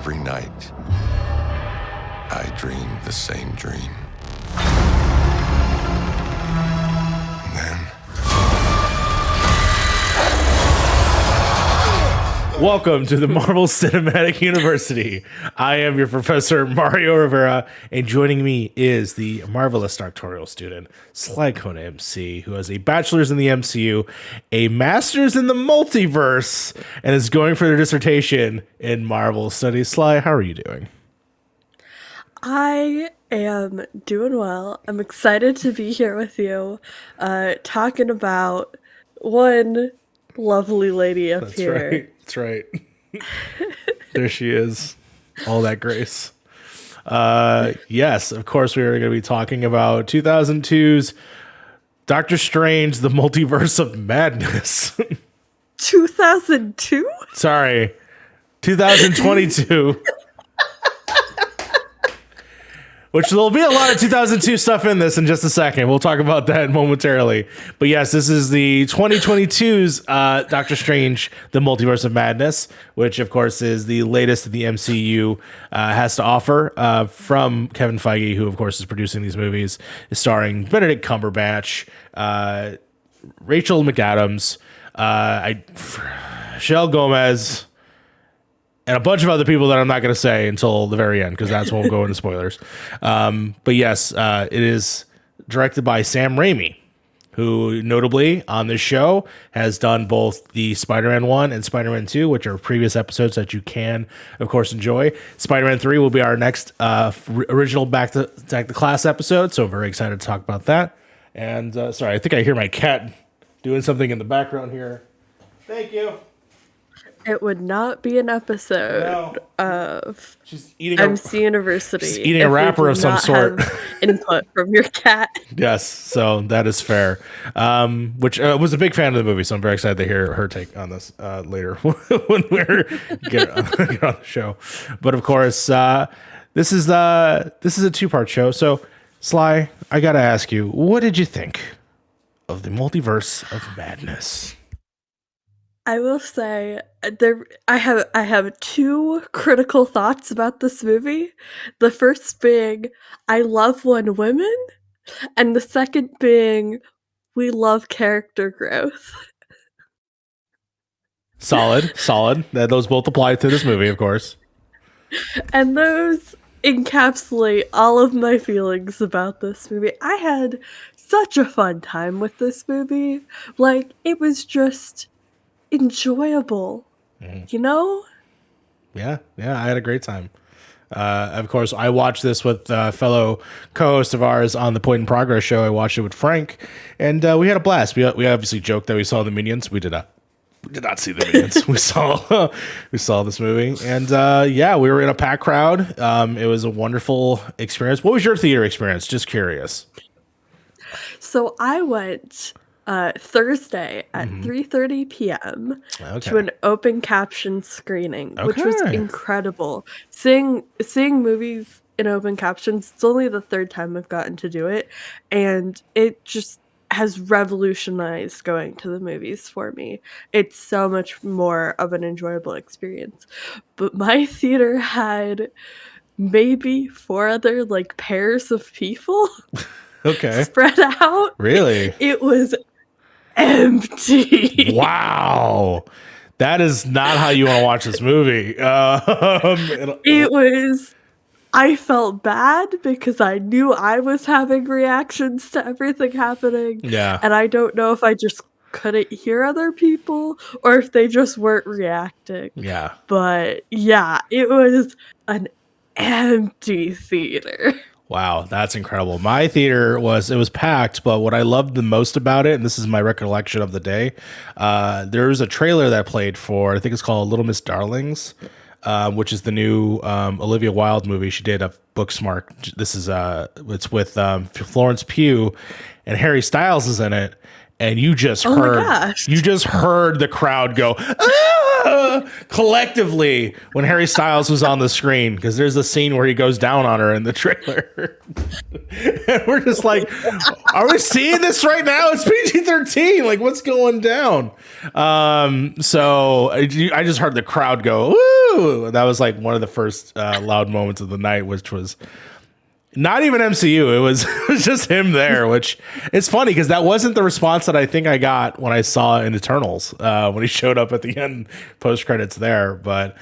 every night, I dream the same dream. And then... Welcome to the Marvel Cinematic University. I am your professor, Mario Rivera, and joining me is the marvelous doctoral student, Sly Kona MC, who has a bachelor's in the MCU, a master's in the multiverse, and is going for their dissertation in Marvel studies. Sly, how are you doing? I am doing well. I'm excited to be here with you, talking about one lovely lady up here. Right. That's right. There she is. All that grace. Yes, of course, we are going to be talking about 2002's Doctor Strange, the Multiverse of Madness. 2002? Sorry, 2022. Which there'll be a lot of 2002 stuff in this in just a second. We'll talk about that momentarily. But yes, this is the 2022's Doctor Strange, the Multiverse of Madness, which of course is the latest that the MCU has to offer from Kevin Feige, who of course is producing these movies, is starring Benedict Cumberbatch, Rachel McAdams, Villagomez, and a bunch of other people that I'm not going to say until the very end, because that's when we'll go into spoilers. But yes, it is directed by Sam Raimi, who notably on this show has done both the Spider-Man 1 and Spider-Man 2, which are previous episodes that you can, of course, enjoy. Spider-Man 3 will be our next original Back to Class episode, so very excited to talk about that. And sorry, I think I hear my cat doing something in the background here. Thank you. It would not be an episode of She's eating MC University. She's eating a wrapper of some sort. Input from your cat. Yes, so that is fair. Which was a big fan of the movie, so I'm very excited to hear her take on this later when we're get on the show. But of course, this is a two-part show. So, Sly, I gotta ask you, what did you think of the Multiverse of Madness? I will say I have two critical thoughts about this movie. The first being I love when women, and the second being we love character growth. Solid. Those both apply to this movie, of course. And those encapsulate all of my feelings about this movie. I had such a fun time with this movie. Like, it was just enjoyable, you know? Yeah, I had a great time. Of course, I watched this with fellow co-host of ours on the Point in Progress show. I watched it with Frank, and we had a blast. We obviously joked that we saw the Minions. We did not see the Minions. we saw this movie, and we were in a packed crowd. It was a wonderful experience. What was your theater experience? Just curious. So I went Thursday at 3:30 p.m. to an open caption screening, which was incredible. Seeing movies in open captions, it's only the third time I've gotten to do it, and it just has revolutionized going to the movies for me. It's so much more of an enjoyable experience. But my theater had maybe 4 other pairs of people spread out. Really? It was empty. Wow. That is not how you want to watch this movie. It was... I felt bad because I knew I was having reactions to everything happening. Yeah. And I don't know if I just couldn't hear other people or if they just weren't reacting. Yeah. But yeah, it was an empty theater. Wow, that's incredible. My theater was packed, but what I loved the most about it, and this is my recollection of the day, there was a trailer that played for, I think it's called Little Miss Darlings, which is the new Olivia Wilde movie. She did a Booksmart. This is it's with Florence Pugh, and Harry Styles is in it. And you just heard the crowd go collectively when Harry Styles was on the screen, because there's a scene where he goes down on her in the trailer. And we're just like, are we seeing this right now? It's 13. Like, what's going down? So I just heard the crowd go, woo! That was like one of the first loud moments of the night, which was not even MCU. It was just him there, which it's funny because that wasn't the response that I think I got when I saw in Eternals when he showed up at the end post credits there. But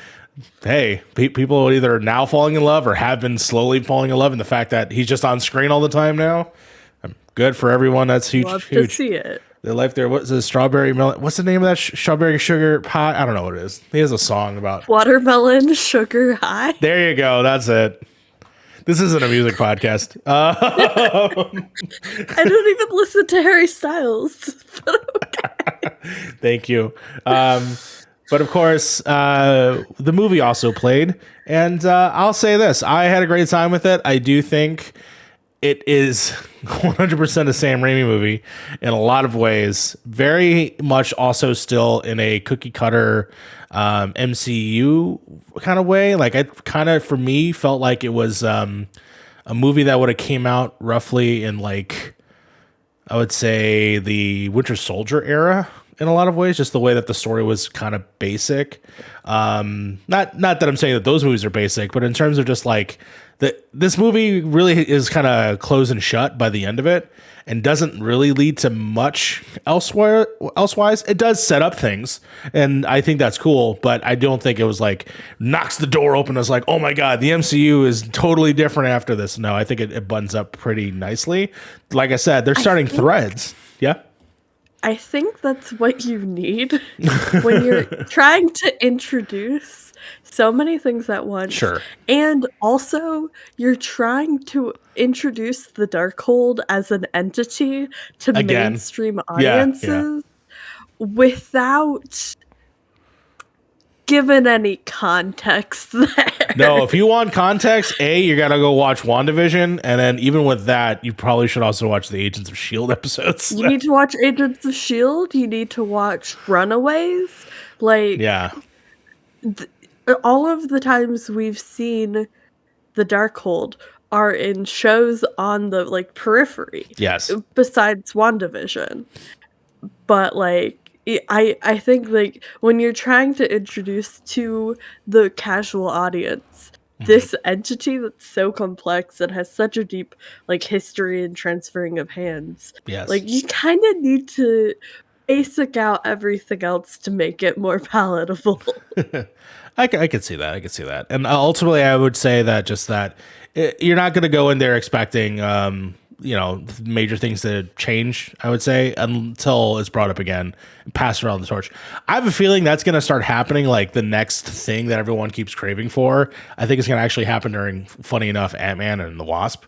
hey, people are either now falling in love or have been slowly falling in love in the fact that he's just on screen all the time now. Good for everyone. That's huge. Love huge. to see it. The life there. What's the strawberry melon? What's the name of that strawberry sugar pie? I don't know what it is. He has a song about watermelon sugar high. There you go. That's it. This isn't a music podcast. I don't even listen to Harry Styles. Okay. Thank you. But of course, the movie also played, and I'll say this: I had a great time with it. I do think it is 100% a Sam Raimi movie in a lot of ways. Very much also still in a cookie cutter MCU kind of way. Like, I kind of, for me, felt like it was a movie that would have came out roughly in, like, I would say the Winter Soldier era in a lot of ways, just the way that the story was kind of basic. Not that I'm saying that those movies are basic, but in terms of just like this movie really is kind of closed and shut by the end of it and doesn't really lead to much elsewise. It does set up things, and I think that's cool, but I don't think it was like knocks the door open as like, oh my God, the MCU is totally different after this. No, I think it buttons up pretty nicely. Like I said, they're starting threads. Yeah. I think that's what you need when you're trying to introduce so many things at once. Sure. And also, you're trying to introduce the Darkhold as an entity to mainstream audiences without giving any context there. No, if you want context, you gotta go watch WandaVision, and then even with that, you probably should also watch the Agents of S.H.I.E.L.D. episodes. You need to watch Agents of S.H.I.E.L.D., you need to watch Runaways. Like, yeah. All of the times we've seen the Darkhold are in shows on the, like, periphery. Yes. Besides WandaVision. But, like, I think, like, when you're trying to introduce to the casual audience this entity that's so complex and has such a deep, like, history and transferring of hands, yes, like, you kind of need to basic out everything else to make it more palatable. I could see that. I could see that. And ultimately, I would say that just that you're not going to go in there expecting major things to change, I would say, until it's brought up again and passed around the torch. I have a feeling that's going to start happening, like the next thing that everyone keeps craving for. I think it's going to actually happen during, funny enough, Ant-Man and the Wasp.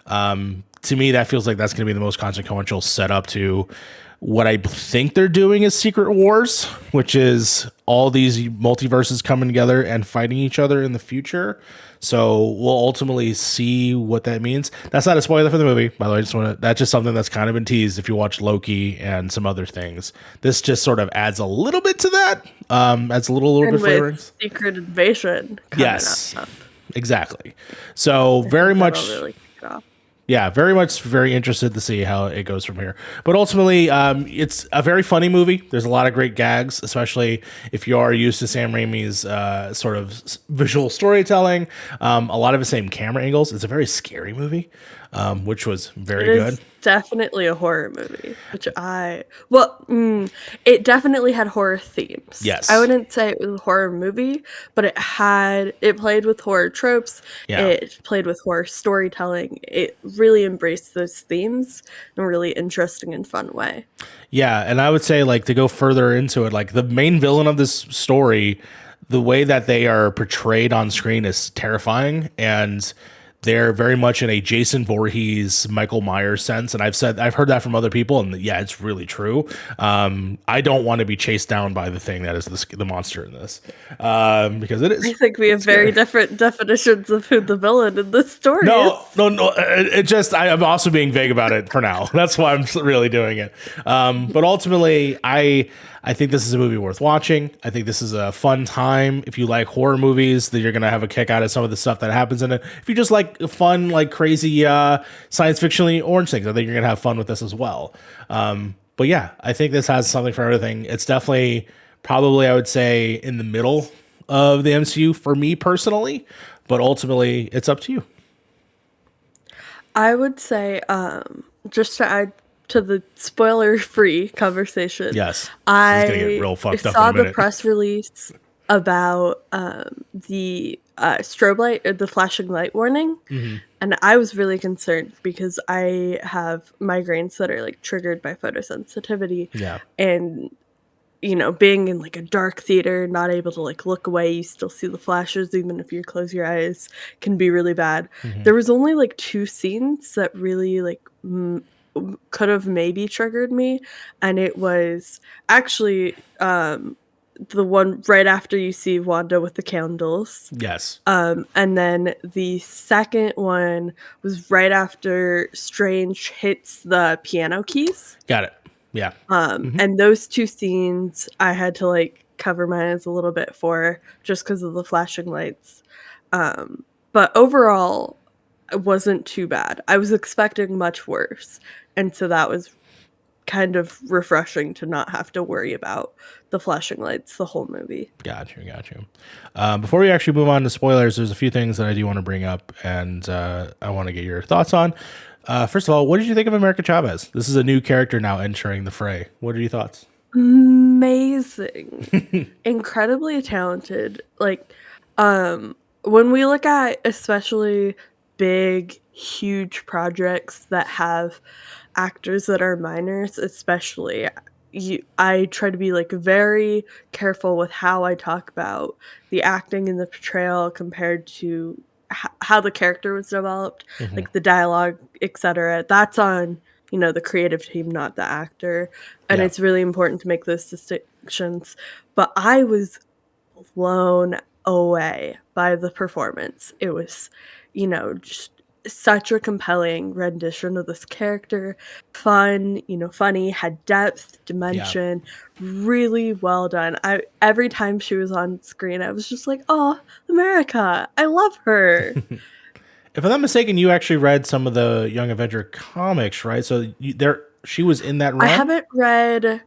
To me, that feels like that's going to be the most consequential setup to what I think they're doing is Secret Wars, which is all these multiverses coming together and fighting each other in the future. So we'll ultimately see what that means. That's not a spoiler for the movie, by the way. That's just something that's kind of been teased if you watch Loki and some other things. This just sort of adds a little bit to that. Adds a little bit of flavor. Secret Invasion. Yes, exactly. So very much. Really kick it off. Yeah, very interested to see how it goes from here. But ultimately, it's a very funny movie. There's a lot of great gags, especially if you are used to Sam Raimi's sort of visual storytelling. A lot of the same camera angles. It's a very scary movie, which was very good. Definitely a horror movie, which it definitely had horror themes. Yes. I wouldn't say it was a horror movie, but it played with horror tropes. Yeah. It played with horror storytelling. It really embraced those themes in a really interesting and fun way. Yeah, and I would say, like, to go further into it, like, the main villain of this story, the way that they are portrayed on screen is terrifying, and they're very much in a Jason Voorhees, Michael Myers sense. And I've heard that from other people. And yeah, it's really true. I don't want to be chased down by the thing that is the monster in this. Because it is. I think we have very different definitions of who the villain in this story is. No. It just, I'm also being vague about it for now. That's why I'm really doing it. But ultimately, I think this is a movie worth watching. I think this is a fun time. If you like horror movies, that you're going to have a kick out of some of the stuff that happens in it. If you just like fun, like crazy science fiction orange things, I think you're going to have fun with this as well. But But yeah, I think this has something for everything. It's definitely probably, I would say, in the middle of the MCU for me personally, but ultimately it's up to you. I would say, just to add to the spoiler-free conversation, Yes. This is going to get I real fucked up in saw a the minute. press release about the strobe light, or the flashing light warning, and I was really concerned because I have migraines that are like triggered by photosensitivity, Yeah. and being in like a dark theater, not able to like look away, you still see the flashes even if you close your eyes, can be really bad. There was only like two scenes that really like could have maybe triggered me, and it was actually the one right after you see Wanda with the candles. Yes. And then the second one was right after Strange hits the piano keys. Got it. Yeah. And those two scenes I had to like cover my eyes a little bit for, just because of the flashing lights. But overall, it wasn't too bad. I was expecting much worse. And so that was kind of refreshing to not have to worry about the flashing lights the whole movie. Got you. Before we actually move on to spoilers, there's a few things that I do want to bring up, and I want to get your thoughts on. First of all, what did you think of America Chavez? This is a new character now entering the fray. What are your thoughts? Amazing. Incredibly talented. Like, when we look at especially big, huge projects that have actors that are minors, especially, I try to be like very careful with how I talk about the acting and the portrayal compared to how the character was developed, like the dialogue, etc. That's on the creative team, not the actor, and Yeah. it's really important to make those distinctions. But I was blown away by the performance. It was, just such a compelling rendition of this character. Fun, funny, had depth, dimension, really well done. Every time she was on screen, I was just like, oh, America, I love her. If I'm not mistaken, you actually read some of the Young Avenger comics, right? So she was in that run? I haven't read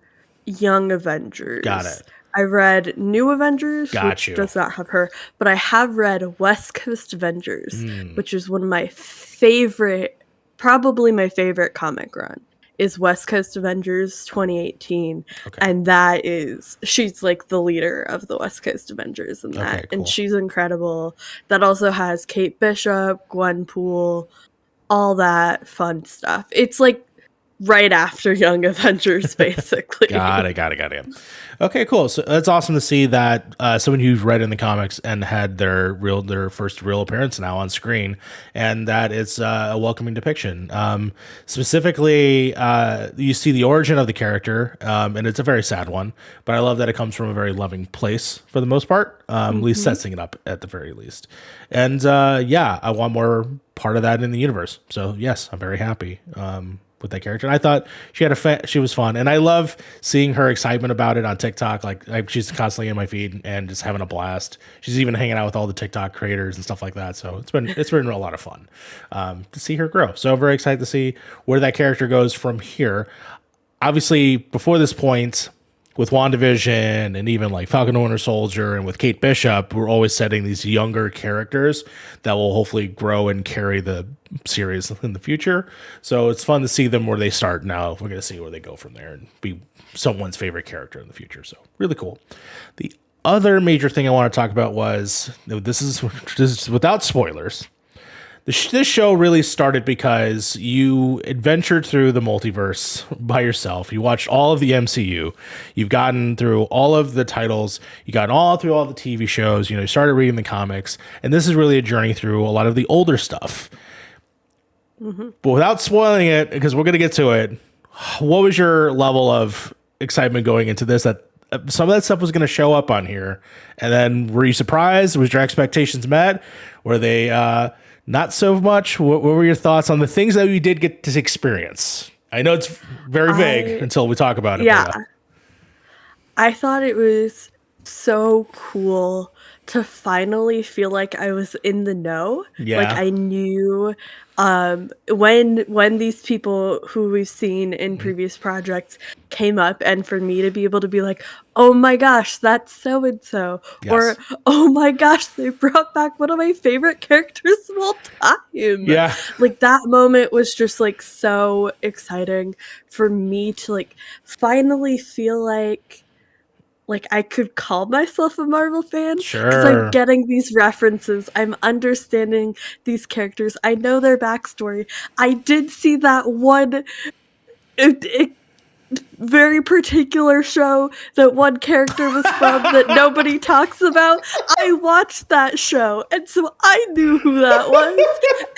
Young Avengers. Got it. I read New Avengers, Got which you. does not have her, but I have read West Coast Avengers, Hmm. which is one of my favorite, probably my favorite comic run, is West Coast Avengers 2018. Okay. And she's like the leader of the West Coast Avengers in that. Okay, cool. And she's incredible. That also has Kate Bishop, Gwenpool, all that fun stuff. It's like right after Young Avengers, basically. Got it. Okay, cool. So that's awesome to see that someone who's read in the comics and had their first real appearance now on screen, and that it's a welcoming depiction. Specifically, you see the origin of the character, and it's a very sad one, but I love that it comes from a very loving place for the most part, at least setting it up at the very least. And I want more part of that in the universe. So yes, I'm very happy with that character. And I thought she was fun, and I love seeing her excitement about it on TikTok. Like she's constantly in my feed and just having a blast. She's even hanging out with all the TikTok creators and stuff like that. So it's been a lot of fun to see her grow. So I'm very excited to see where that character goes from here. Obviously, before this point, with WandaVision and even like Falcon and Winter Soldier and with Kate Bishop, we're always setting these younger characters that will hopefully grow and carry the series in the future. So it's fun to see them where they start now. We're going to see where they go from there and be someone's favorite character in the future. So really cool. The other major thing I want to talk about was, this is without spoilers. This show really started because you adventured through the multiverse by yourself. You watched all of the MCU. You've gotten through all of the titles. You got through all the TV shows. You started reading the comics. And this is really a journey through a lot of the older stuff. But without spoiling it, because we're going to get to it, what was your level of excitement going into this, that some of that stuff was going to show up on here? And then were you surprised? Was your expectations met? Were they not so much? What were your thoughts on the things that you did get to experience? I know it's very vague until we talk about it. Yeah. I thought it was so cool to finally feel like I was in the know. Like Yeah. I knew when these people who we've seen in previous projects came up, and for me to be able to be like, oh my gosh, that's so and so, or Yes. oh my gosh, they brought back one of my favorite characters of all time. Yeah. Like that moment was just like so exciting for me to like finally feel like I could call myself a Marvel fan because I'm Sure. getting these references. I'm understanding these characters. I know their backstory. I did see that one very particular show that one character was from that nobody talks about. I watched that show, and so I knew who that was,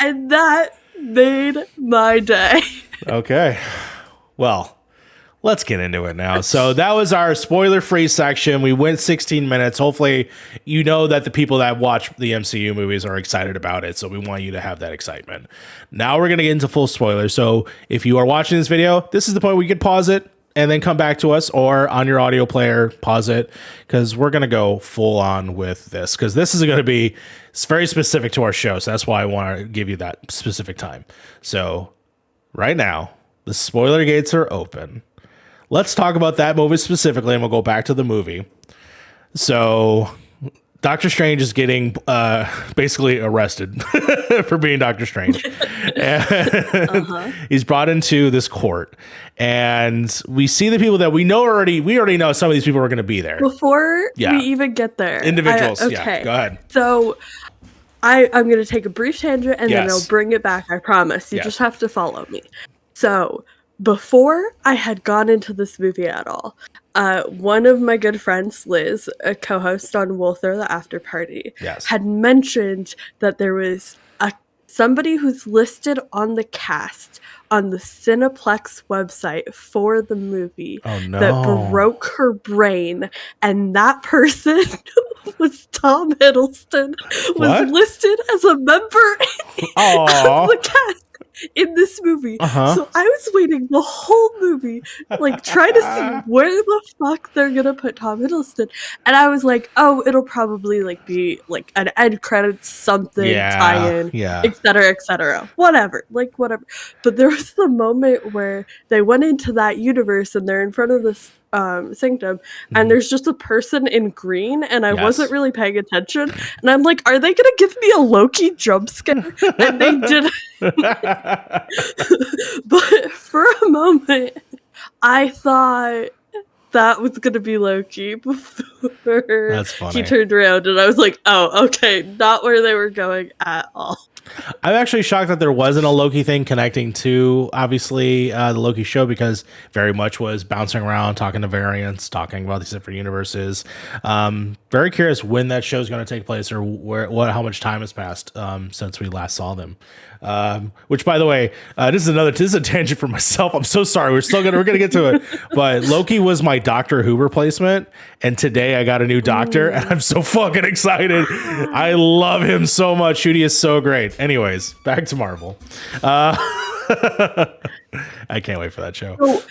and that made my day. Okay. Well, let's get into it now. So that was our spoiler-free section. We went 16 minutes. Hopefully, you know that the people that watch the MCU movies are excited about it. So we want you to have that excitement. Now we're going to get into full spoilers. So if you are watching this video, this is the point where you can pause it and then come back to us, or on your audio player, pause it, because we're going to go full on with this, because this is going to be, it's very specific to our show. So that's why I want to give you that specific time. So right now, the spoiler gates are open. Let's talk about that movie specifically, and we'll go back to the movie. So Doctor Strange is getting basically arrested for being Doctor Strange. And he's brought into this court, and we see the people that we already know some of these people are going to be there. Before we even get there. Individuals. Okay. Yeah, go ahead. So I'm going to take a brief tangent and then I'll bring it back. I promise. You just have to follow me. So before I had gone into this movie at all, one of my good friends, Liz, a co-host on We'll Throw the After Party, had mentioned that there was somebody who's listed on the cast on the Cineplex website for the movie that broke her brain, and that person was Tom Hiddleston, was listed as a member of the cast in this movie. So I was waiting the whole movie, like trying to see where the fuck they're gonna put Tom Hiddleston, and I was like, oh, it'll probably like be like an end credits something tie-in, etc., whatever. But there was the moment where they went into that universe and they're in front of this sanctum, and there's just a person in green, and I wasn't really paying attention, and I'm like, are they gonna give me a Loki jump scare? And they didn't. But for a moment I thought that was gonna be Loki before he turned around, and I was like, oh, okay, not where they were going at all. I'm actually shocked that there wasn't a Loki thing connecting to, obviously, the Loki show, because very much was bouncing around, talking to variants, talking about these different universes. Very curious when that show is going to take place, or how much time has passed since we last saw them. Which, by the way, this is a tangent for myself. I'm so sorry. We're gonna get to it. But Loki was my Doctor Who replacement, and today I got a new doctor, and I'm so fucking excited. I love him so much. Shooty is so great. Anyways, back to Marvel. I can't wait for that show. So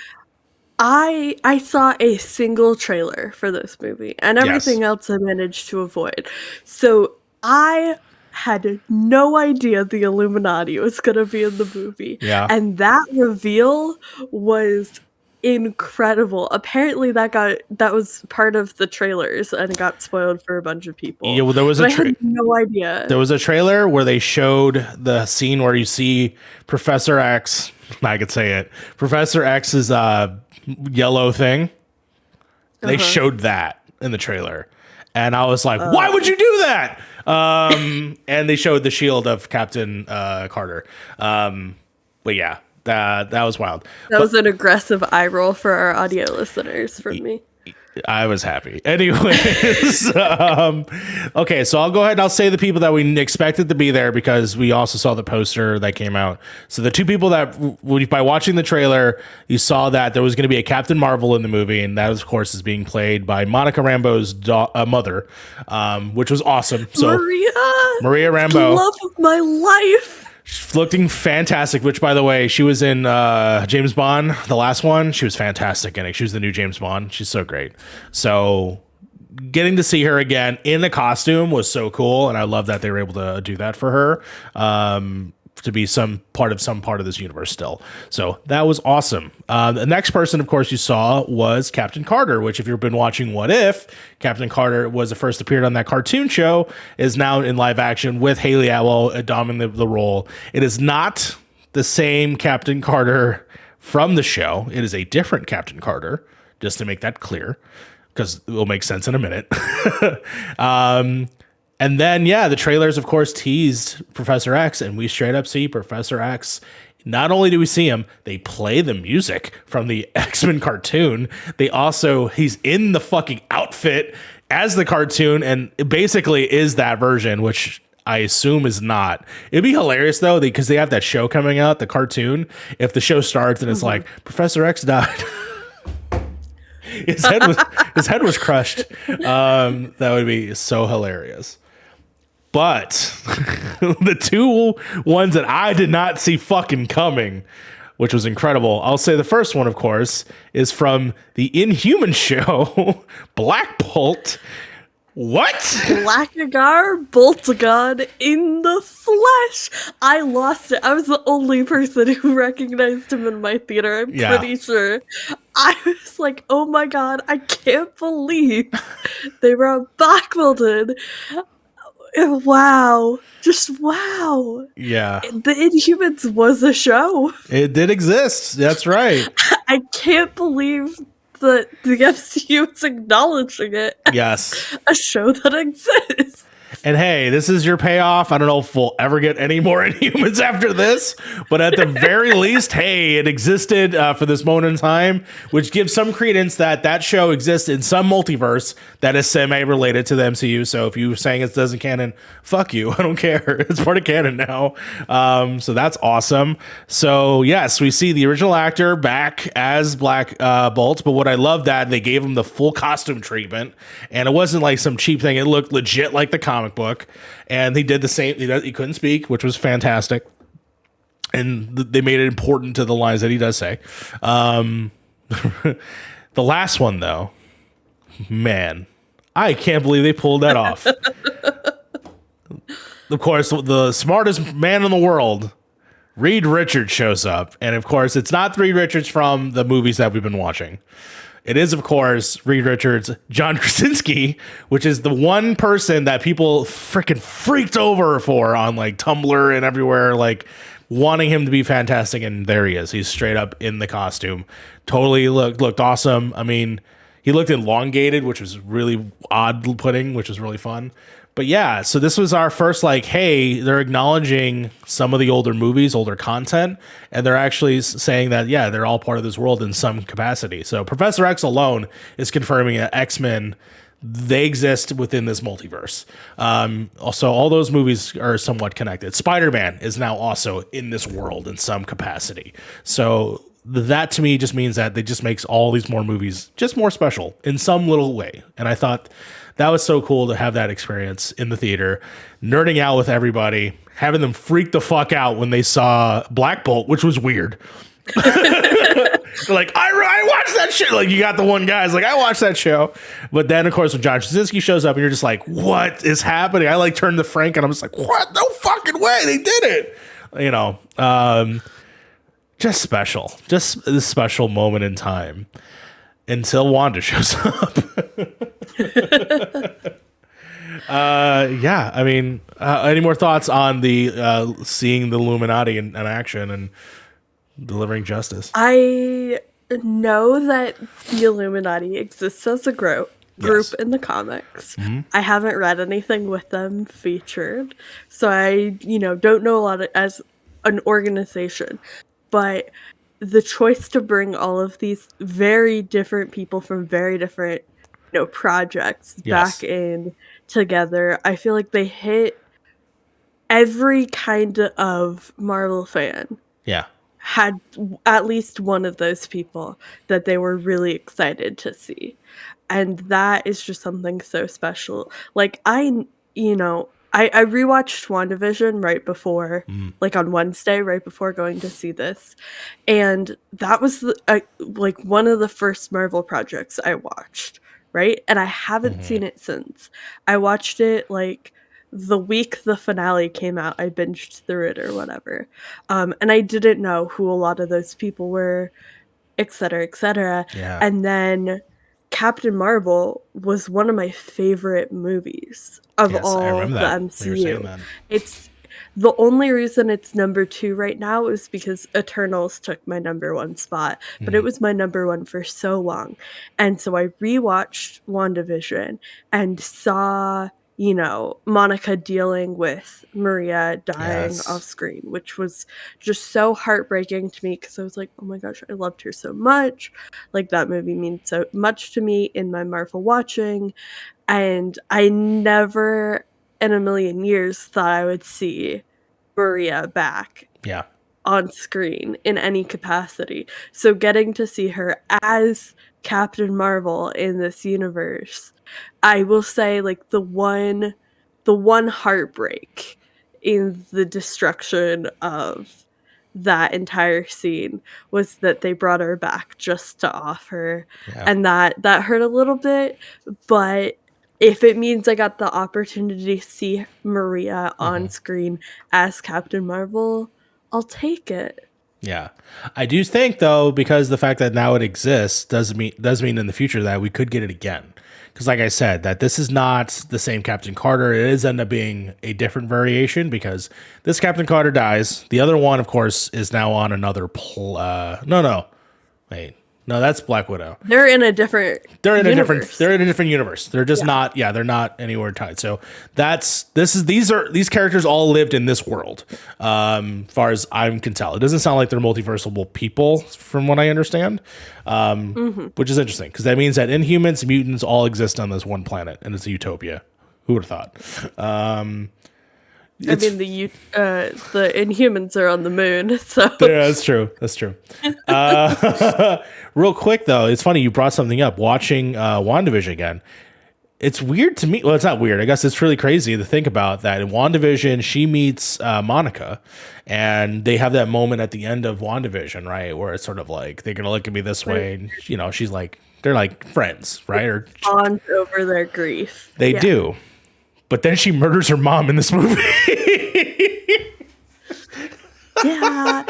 I saw a single trailer for this movie, and everything else I managed to avoid. So I had no idea the Illuminati was going to be in the movie. Yeah. And that reveal was incredible. Apparently that was part of the trailers and it got spoiled for a bunch of people. Yeah, well, there was I had no idea. There was a trailer where they showed the scene where you see Professor X, I could say it, Professor X's yellow thing. They showed that in the trailer. And I was like, why would you do that? And they showed the shield of Captain Carter. But yeah, that was wild. That was an aggressive eye roll for our audio listeners from me. I was happy. Anyways, okay, so I'll go ahead and I'll say the people that we expected to be there, because we also saw the poster that came out. So the two people that, by watching the trailer, you saw that there was going to be a Captain Marvel in the movie, and that, of course, is being played by Monica Rambeau's mother, which was awesome. So Maria Rambeau, love of my life. She's looking fantastic, which, by the way, she was in James Bond, the last one. She was fantastic in it. She was the new James Bond. She's so great. So getting to see her again in the costume was so cool, and I love that they were able to do that for her, to be some part of this universe still. So that was awesome. The next person, of course, you saw was Captain Carter, which if you've been watching What If, Captain Carter was the first appeared on that cartoon show, is now in live action with Haley Atwell dominating the role. It is not the same Captain Carter from the show. It is a different Captain Carter, just to make that clear, because it will make sense in a minute. And then, the trailers, of course, teased Professor X, and we straight up see Professor X. Not only do we see him, they play the music from the X-Men cartoon. He's in the fucking outfit as the cartoon, and it basically is that version, which I assume is not. It'd be hilarious, though, because they have that show coming out, the cartoon. If the show starts and it's like, Professor X died. His head was crushed. That would be so hilarious. But the two ones that I did not see fucking coming, which was incredible. I'll say the first one, of course, is from the Inhuman show, Black Bolt. What? Blackagar Boltagon in the flesh. I lost it. I was the only person who recognized him in my theater. I'm pretty sure. I was like, oh my god, I can't believe they were Black Bolted. Wow. Just wow. Yeah. The Inhumans was a show. It did exist. That's right. I can't believe that the MCU is acknowledging it. Yes. A show that exists. And hey, this is your payoff. I don't know if we'll ever get any more Inhumans after this, but at the very least, hey, it existed for this moment in time, which gives some credence that show exists in some multiverse that is semi-related to the MCU. So if you're saying it doesn't canon, fuck you. I don't care. It's part of canon now. So that's awesome. So yes, we see the original actor back as Black Bolt, but what I love that they gave him the full costume treatment, and it wasn't like some cheap thing. It looked legit like the comic book, and he did the same. He couldn't speak, which was fantastic, and they made it important to the lines that he does say. The last one, though, man, I can't believe they pulled that off. Of course, the smartest man in the world, Reed Richards, shows up, and of course, it's not Reed Richards from the movies that we've been watching. It is, of course, Reed Richards, John Krasinski, which is the one person that people freaking freaked over for on like Tumblr and everywhere, like wanting him to be fantastic. And there he is. He's straight up in the costume. Totally looked awesome. I mean, he looked elongated, which was really odd-putting, which was really fun. But yeah, so this was our first, like, hey, they're acknowledging some of the older movies, older content, and they're actually saying that, yeah, they're all part of this world in some capacity. So Professor X alone is confirming that X-Men, they exist within this multiverse. Also, all those movies are somewhat connected. Spider-Man is now also in this world in some capacity. So that to me just means that they just makes all these more movies just more special in some little way. And I thought that was so cool to have that experience in the theater, nerding out with everybody, having them freak the fuck out when they saw Black Bolt, which was weird. Like, I watched that shit. Like, you got the one guy's like, I watched that show. But then, of course, when John Krasinski shows up and you're just like, what is happening? I like turned to Frank and I'm just like, what? No fucking way. They did it. You know, just special. Just this special moment in time until Wanda shows up. Yeah, I mean, any more thoughts on the seeing the Illuminati in action and delivering justice? I know that the Illuminati exists as a group Yes. in the comics. Mm-hmm. I haven't read anything with them featured, so I, don't know a lot as an organization. But the choice to bring all of these very different people from very different, projects Yes. back in together, I feel like they hit every kind of Marvel fan. Yeah. Had at least one of those people that they were really excited to see. And that is just something so special. Like, I rewatched WandaVision right before, like on Wednesday, right before going to see this. And that was like one of the first Marvel projects I watched right? And I haven't seen it since. I watched it like the week the finale came out. I binged through it or whatever. And I didn't know who a lot of those people were, et cetera, et cetera. Yeah. And then Captain Marvel was one of my favorite movies of all I remember the that. You were saying MCU. that. It's the only reason it's number 2 right now is because Eternals took my number 1 spot, but it was my number 1 for so long. And so I rewatched WandaVision and saw, you know, Monica dealing with Maria dying off screen, which was just so heartbreaking to me because I was like, oh my gosh, I loved her so much. Like, that movie means so much to me in my Marvel watching. And I never in a million years thought I would see Maria back Yeah. on screen in any capacity. So getting to see her as Captain Marvel in this universe, I will say, like, the one heartbreak in the destruction of that entire scene was that they brought her back just to off her. And that hurt a little bit, but if it means I got the opportunity to see Maria on screen as Captain Marvel, I'll take it. Yeah. I do think, though, because the fact that now it exists does mean in the future that we could get it again. Because like I said, that this is not the same Captain Carter. It is end up being a different variation because this Captain Carter dies. The other one, of course, is now on another No, that's Black Widow. They're in a different universe. They're in a different universe. They're just not they're not anywhere tied. So these characters all lived in this world. Far as I can tell. It doesn't sound like they're multiversal people from what I understand. Which is interesting because that means that Inhumans, mutants all exist on this one planet and it's a utopia. Who would have thought? I mean, the Inhumans are on the moon, so yeah, that's true. That's true. Real quick though, it's funny you brought something up. Watching WandaVision again, it's weird to me. Well, it's not weird. I guess it's really crazy to think about that. In WandaVision, she meets Monica, and they have that moment at the end of WandaVision, right, where it's sort of like they're gonna look at me this way, and you know, she's like, they're like friends, right? Or bond over their grief. They do. But then she murders her mom in this movie. Yeah.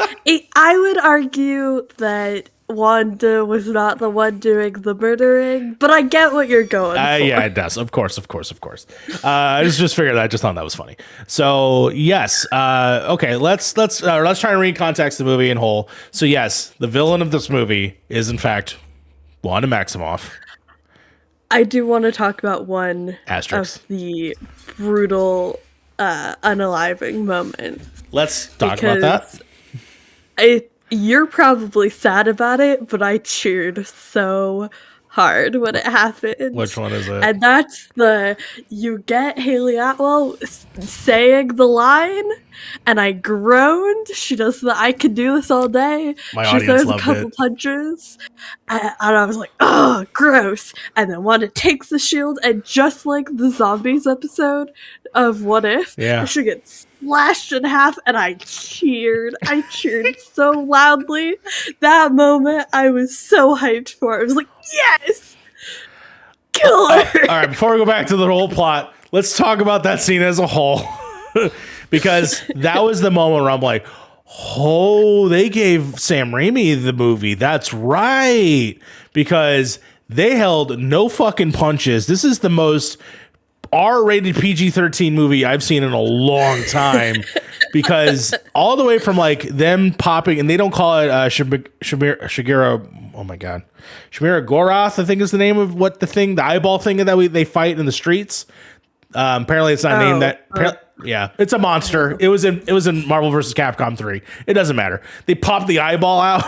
I would argue that Wanda was not the one doing the murdering, but I get what you're going for. Yeah, it does. Of course. I just figured that. I just thought that was funny. So, yes. Okay, let's try and recontext the movie in whole. So, yes, the villain of this movie is, in fact, Wanda Maximoff. I do want to talk about one Asterix. of the brutal unaliving moments. Let's talk about that. You're probably sad about it, but I cheered so hard when it happened. Which one is it? And that's you get Haley Atwell saying the line, and I groaned. She does the I could do this all day. She throws a couple punches, and I was like, oh, gross. And then Wanda takes the shield, and just like the zombies episode of What If, she gets slashed in half, and I cheered. I cheered so loudly. That moment, I was so hyped for. I was like, yes! Kill her! All right, before we go back to the whole plot, let's talk about that scene as a whole. Because that was the moment where I'm like, oh, they gave Sam Raimi the movie. That's right. Because they held no fucking punches. This is the most R-rated PG-13 movie I've seen in a long time. Because all the way from like them popping, and they don't call it Shigeru. Oh my god, Shamira Gorath, I think is the name of the eyeball thing that they fight in the streets. Apparently, it's not named that. Yeah, it's a monster. It was in Marvel vs. Capcom 3. It doesn't matter. They popped the eyeball out,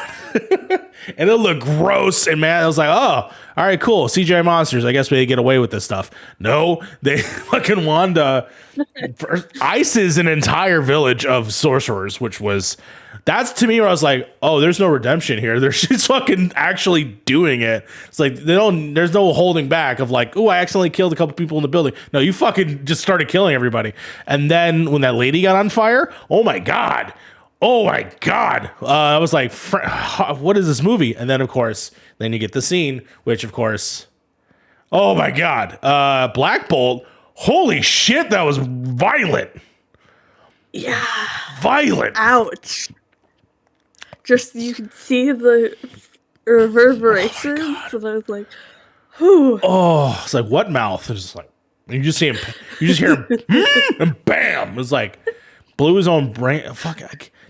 and it looked gross. And man, I was like, oh, all right, cool. CGI monsters. I guess we get away with this stuff. No, they fucking Wanda ices an entire village of sorcerers, that's to me where I was like, oh, there's no redemption here. She's fucking actually doing it. It's like there's no holding back of like, oh, I accidentally killed a couple people in the building. No, you fucking just started killing everybody. And then when that lady got on fire, oh my god. I was like, what is this movie? And then of course, then you get the scene, which of course, Oh my God. Black Bolt. Holy shit, that was violent. Yeah. Violent. Ouch. Just, you could see the reverberations, and I was like, whew. Oh, it's like, what mouth? It's just like, you just see him, you just hear him, and bam. It's like, blew his own brain. Fuck.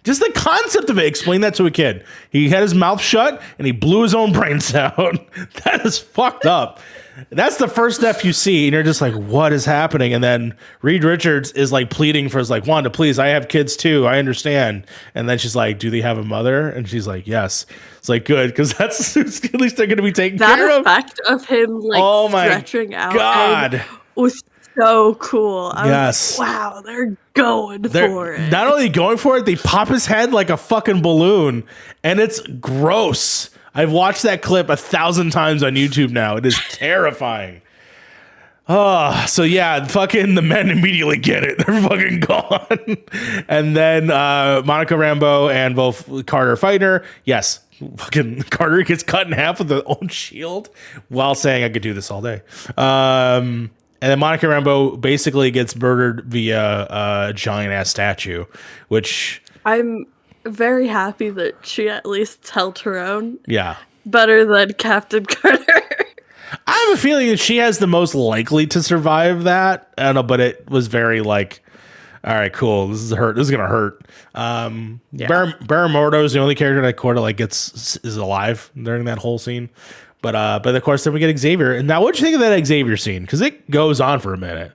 Just the concept of it. Explain that to a kid. He had his mouth shut, and he blew his own brains out. That is fucked up. That's the first step you see, and you're just like, what is happening? And then Reed Richards is like pleading for us, like, Wanda, please, I have kids too. I understand. And then she's like, do they have a mother? And she's like, yes. It's like, good, because that's at least they're going to be taken care of. That effect of him like stretching out God. was so cool. I yes. was like, wow, they're going for it. Not only going for it, they pop his head like a fucking balloon, and it's gross. I've watched that clip 1,000 times on YouTube now. It is terrifying. Oh, so yeah, fucking the men immediately get it. They're fucking gone. And then Monica Rambeau and both Carter fight her. Yes, fucking Carter gets cut in half with their own shield while saying, I could do this all day. And then Monica Rambeau basically gets murdered via a giant ass statue, which I'm very happy that she at least held her own. Yeah. Better than Captain Carter. I have a feeling that she has the most likely to survive that. I don't know, but it was very like, all right, cool. This is hurt. This is gonna hurt. Barramordo is the only character that Corda like is alive during that whole scene. But of course then we get Xavier. And now what do you think of that Xavier scene? Because it goes on for a minute.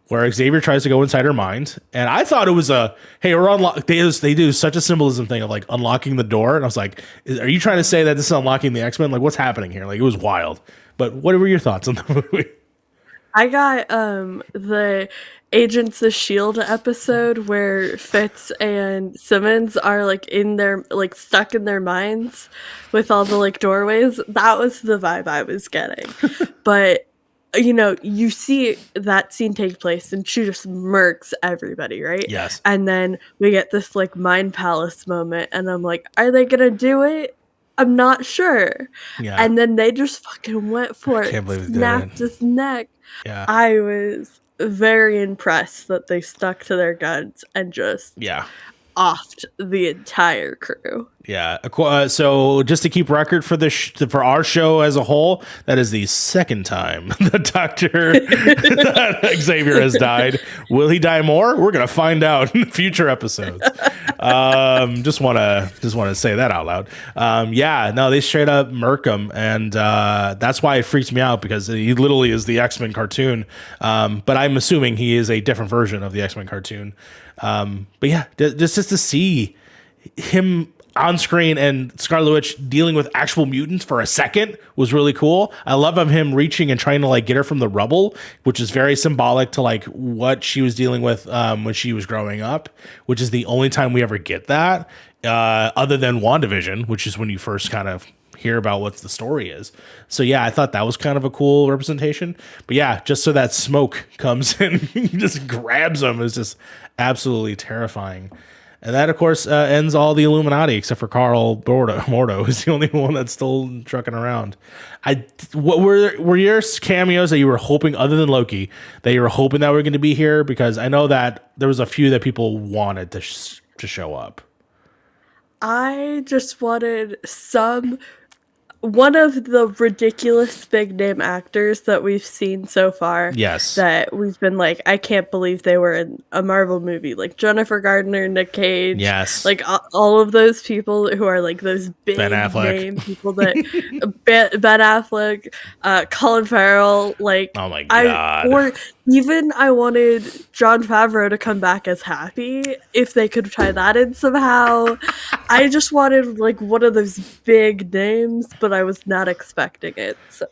Where Xavier tries to go inside her mind. And I thought it was hey, we're unlocked. They do such a symbolism thing of like unlocking the door. And I was like, are you trying to say that this is unlocking the X-Men? Like, what's happening here? Like, it was wild. But what were your thoughts on the movie? I got the Agents of S.H.I.E.L.D. episode where Fitz and Simmons are like in their, like stuck in their minds with all the like doorways. That was the vibe I was getting. But you know, you see that scene take place and she just murks everybody, right? Yes. And then we get this like mind palace moment and I'm like, are they gonna do it? I'm not sure. Yeah. And then they just fucking went for it. Can't believe they snapped did it. his neck. Yeah. I was very impressed that they stuck to their guns and just offed the entire crew. Yeah. So just to keep record for for our show as a whole, that is the second time the Doctor Xavier has died. Will he die more? We're gonna find out in future episodes. Just want to say that out loud. No, they straight up murk him, and that's why it freaks me out because he literally is the X-Men cartoon. But I'm assuming he is a different version of the X-Men cartoon. But yeah, just to see him on screen and Scarlet Witch dealing with actual mutants for a second was really cool. I love him reaching and trying to like get her from the rubble, which is very symbolic to like what she was dealing with when she was growing up, which is the only time we ever get that other than WandaVision, which is when you first kind of hear about what the story is. So yeah, I thought that was kind of a cool representation. But yeah, just so that smoke comes in, he just grabs him is just absolutely terrifying. And that, of course, ends all the Illuminati except for Karl Mordo, who's the only one that's still trucking around. What were your cameos that you were hoping, other than Loki, that you were hoping that were going to be here? Because I know that there was a few that people wanted to show up. I just wanted one of the ridiculous big name actors that we've seen so far. Yes. That we've been like, I can't believe they were in a Marvel movie. Like Jennifer Gardner, Nick Cage. Yes. Like all of those people who are like those big name people that Ben Affleck, Colin Farrell. Like, oh my God. Or even I wanted Jon Favreau to come back as Happy if they could tie that in somehow. I just wanted like one of those big names, but I was not expecting it. So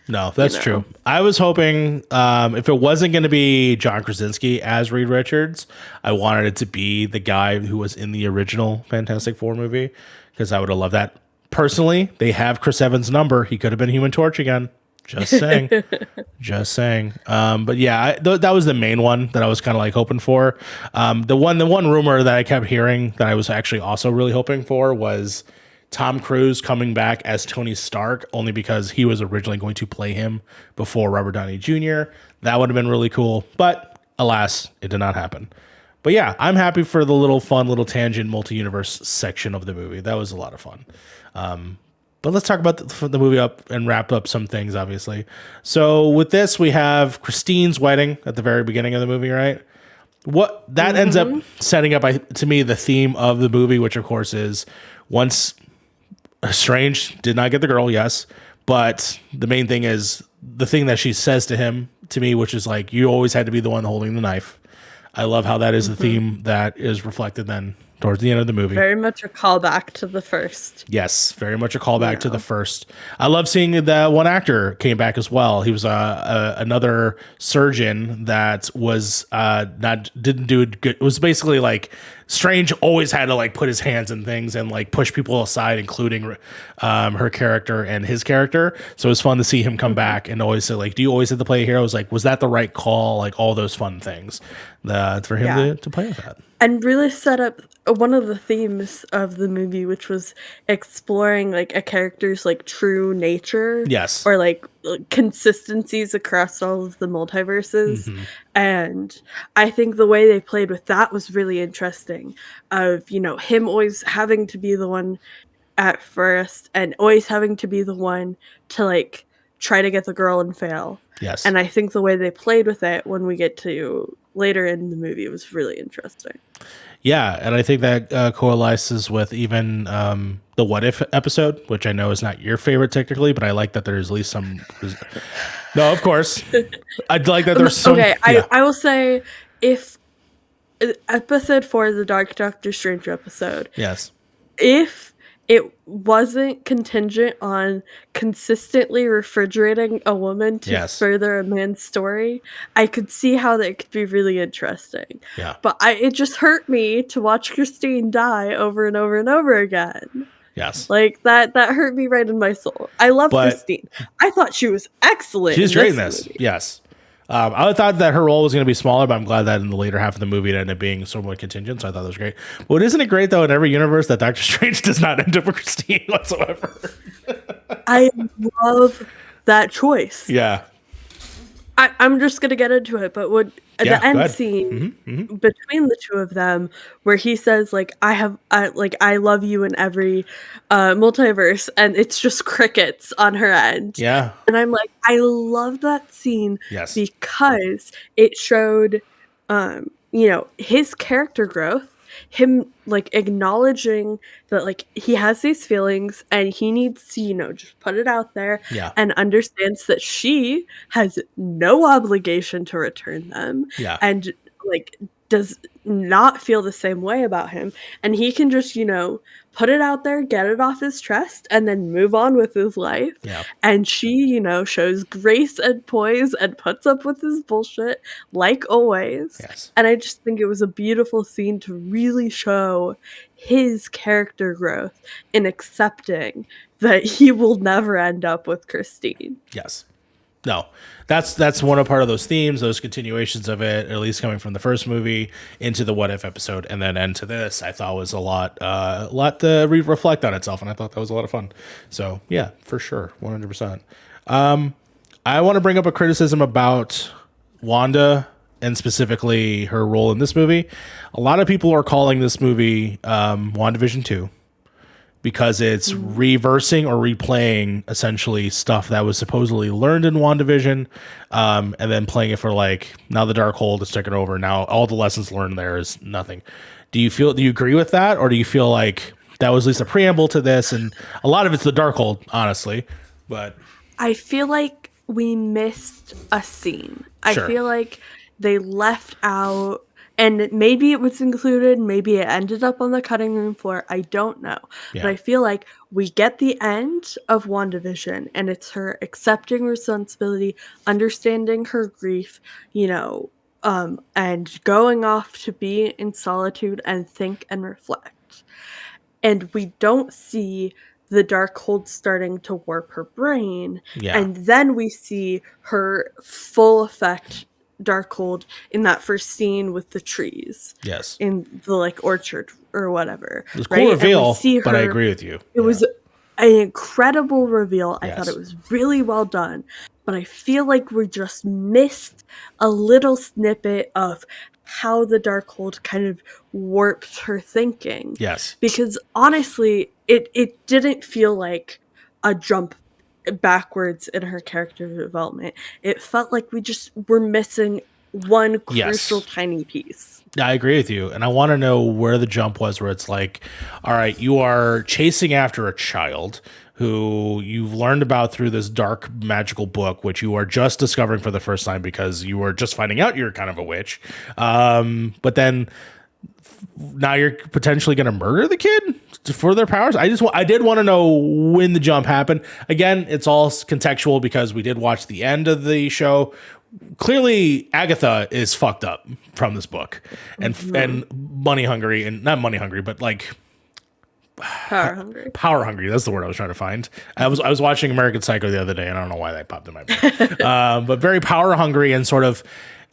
no, that's true. I was hoping if it wasn't going to be John Krasinski as Reed Richards, I wanted it to be the guy who was in the original Fantastic Four movie because I would have loved that. Personally, they have Chris Evans' number. He could have been Human Torch again. Just saying. Just saying. But yeah, that was the main one that I was kind of like hoping for. The one rumor that I kept hearing that I was actually also really hoping for was Tom Cruise coming back as Tony Stark, only because he was originally going to play him before Robert Downey Jr. That would have been really cool, but alas, it did not happen. But yeah, I'm happy for the little fun, little tangent multi-universe section of the movie. That was a lot of fun. But let's talk about the movie up and wrap up some things, obviously. So with this, we have Christine's wedding at the very beginning of the movie, right? What that ends up setting up, to me, the theme of the movie, which of course is once Strange did not get the girl, yes, but the main thing is the thing that she says to him, to me, which is like, you always had to be the one holding the knife. I love how that is the theme that is reflected then towards the end of the movie. Very much a callback to the first. Yes, very much a callback to the first. I love seeing that one actor came back as well. He was another surgeon that was didn't do it good. It was basically like Strange always had to like put his hands in things and like push people aside, including her character and his character. So it was fun to see him come back and always say like, "Do you always have to play a hero?" I was like, was that the right call? Like all those fun things for him to play with that. And really set up one of the themes of the movie, which was exploring like a character's like true nature. Yes. Or like consistencies across all of the multiverses. And I think the way they played with that was really interesting. Of, you know, him always having to be the one at first and always having to be the one to like try to get the girl and fail. Yes. And I think the way they played with it when we get to later in the movie was really interesting. Yeah, and I think that coalesces with even the What If episode, which I know is not your favorite technically, but I like that there's at least some... No, of course. I'd like that there's some... Okay, I will say, if episode 4, the Dark Doctor Strange episode... Yes. If it wasn't contingent on consistently refrigerating a woman to further a man's story, I could see how that could be really interesting. Yeah. But it just hurt me to watch Christine die over and over and over again. Yes. Like, that hurt me right in my soul. I love Christine. I thought she was excellent. She's great in this. Movie. Yes. I thought that her role was going to be smaller, but I'm glad that in the later half of the movie it ended up being somewhat contingent, so I thought that was great. But isn't it great, though, in every universe that Doctor Strange does not end up with Christine whatsoever? I love that choice. Yeah. I'm just going to get into it, but the end scene between the two of them, where he says, like, I love you in every multiverse, and it's just crickets on her end. Yeah. And I'm like, I love that scene because it showed, his character growth, him, like, acknowledging that, like, he has these feelings and he needs to, just put it out there and understands that she has no obligation to return them and, like, does not feel the same way about him. And he can just, put it out there, get it off his chest, and then move on with his life. Yeah. And she, shows grace and poise and puts up with his bullshit, like always. Yes. And I just think it was a beautiful scene to really show his character growth in accepting that he will never end up with Christine. Yes. No, that's one part of those themes, those continuations of it, at least coming from the first movie into the What If episode and then into this, I thought was a lot to reflect on itself. And I thought that was a lot of fun. So yeah, for sure. 100%. I want to bring up a criticism about Wanda and specifically her role in this movie. A lot of people are calling this movie WandaVision 2. Because it's reversing or replaying essentially stuff that was supposedly learned in WandaVision, and then playing it for like, now the Darkhold is taking over. Now all the lessons learned there is nothing. Do you agree with that? Or do you feel like that was at least a preamble to this? And a lot of it's the Darkhold, honestly. But I feel like we missed a scene. I feel like they left out. And maybe it was included, maybe it ended up on the cutting room floor. I don't know. Yeah. But I feel like we get the end of WandaVision, and it's her accepting responsibility, understanding her grief, and going off to be in solitude and think and reflect. And we don't see the Darkhold starting to warp her brain. Yeah. And then we see her full effect Darkhold in that first scene with the trees. Yes. In the orchard. or whatever. It was a cool right? reveal, And we see her, but I agree with you. It was an incredible reveal. I thought Yes. it was really well done, but I feel like we just missed a little snippet of how the Darkhold kind of warped her thinking. Yes. Because honestly, it didn't feel like a jump backwards in her character development. It felt like we just were missing one crucial tiny piece. I agree with you. And I want to know where the jump was, where it's like, all right, you are chasing after a child who you've learned about through this dark magical book, which you are just discovering for the first time because you were just finding out you're kind of a witch. But then now you're potentially going to murder the kid for their powers. I did want to know when the jump happened. Again, it's all contextual because we did watch the end of the show. Clearly Agatha is fucked up from this book and money hungry, and not money hungry, but like power hungry. Power hungry. That's the word I was trying to find. I was watching American Psycho the other day, and I don't know why that popped in my brain. But very power hungry, and sort of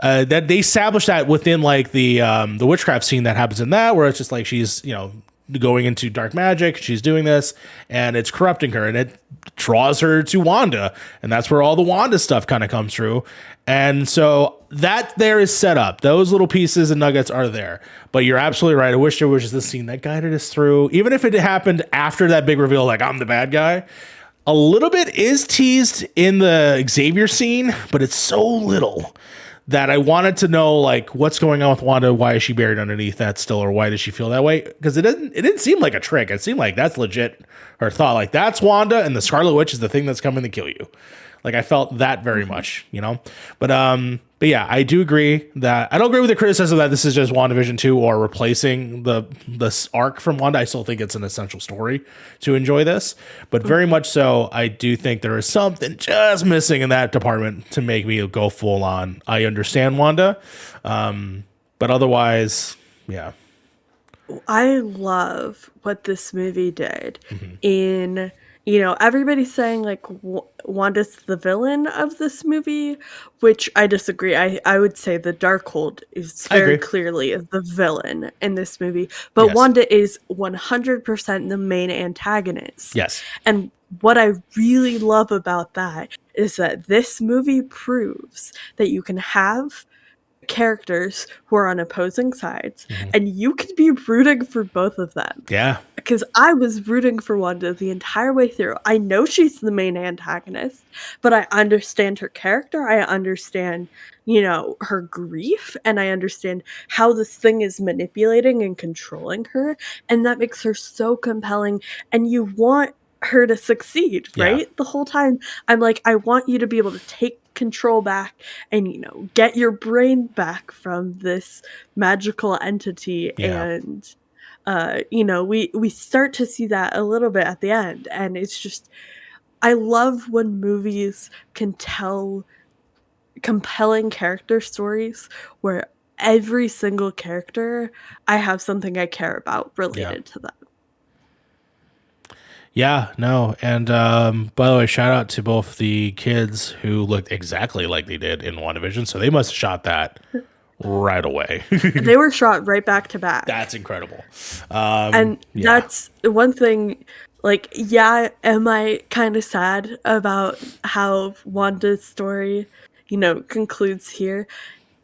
that they established that within like the witchcraft scene that happens in that, where it's just like she's, you know, going into dark magic, she's doing this, and it's corrupting her, and it draws her to Wanda, and that's where all the Wanda stuff kind of comes through. And so that there is set up. Those little pieces and nuggets are there. But you're absolutely right. I wish there was just this scene that guided us through. Even if it happened after that big reveal, like I'm the bad guy, a little bit is teased in the Xavier scene, but it's so little that I wanted to know, like, what's going on with Wanda? Why is she buried underneath that still? Or why does she feel that way? Because it didn't seem like a trick. It seemed like that's legit her thought. Like, that's Wanda, and the Scarlet Witch is the thing that's coming to kill you. Like, I felt that very much, you know? But yeah, I do agree that I don't agree with the criticism that this is just WandaVision 2 or replacing the arc from Wanda. I still think it's an essential story to enjoy this, but very much so, I do think there is something just missing in that department to make me go full on. I understand Wanda, but otherwise, yeah. I love what this movie did in, you know, everybody's saying like Wanda's the villain of this movie, which I disagree. I would say the Darkhold is very clearly the villain in this movie, but Wanda is 100% the main antagonist. Yes. And what I really love about that is that this movie proves that you can have characters who are on opposing sides and you could be rooting for both of them. Yeah. Because I was rooting for Wanda the entire way through. I know she's the main antagonist, but I understand her character. I understand, you know, her grief, and I understand how this thing is manipulating and controlling her, and that makes her so compelling, and you want her to succeed, right? The whole time I'm like, I want you to be able to take control back and, you know, get your brain back from this magical entity. And you know, we start to see that a little bit at the end, and it's just, I love when movies can tell compelling character stories where every single character, I have something I care about related to them. Yeah, no. And by the way, shout out to both the kids who looked exactly like they did in WandaVision. So they must have shot that right away. They were shot right back to back. That's incredible. And that's one thing, like, am I kind of sad about how Wanda's story, you know, concludes here?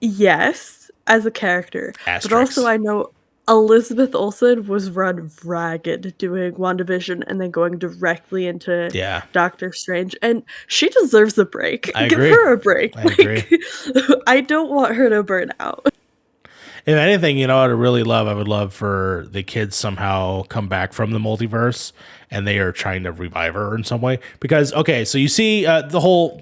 Yes, as a character. Asterix. But also I know Elizabeth Olsen was run ragged doing WandaVision and then going directly into Doctor Strange, and she deserves a break. Give her a break. I agree. I don't want her to burn out. If anything, you know what I would love for the kids somehow come back from the multiverse and they are trying to revive her in some way. Because, okay, so you see the whole...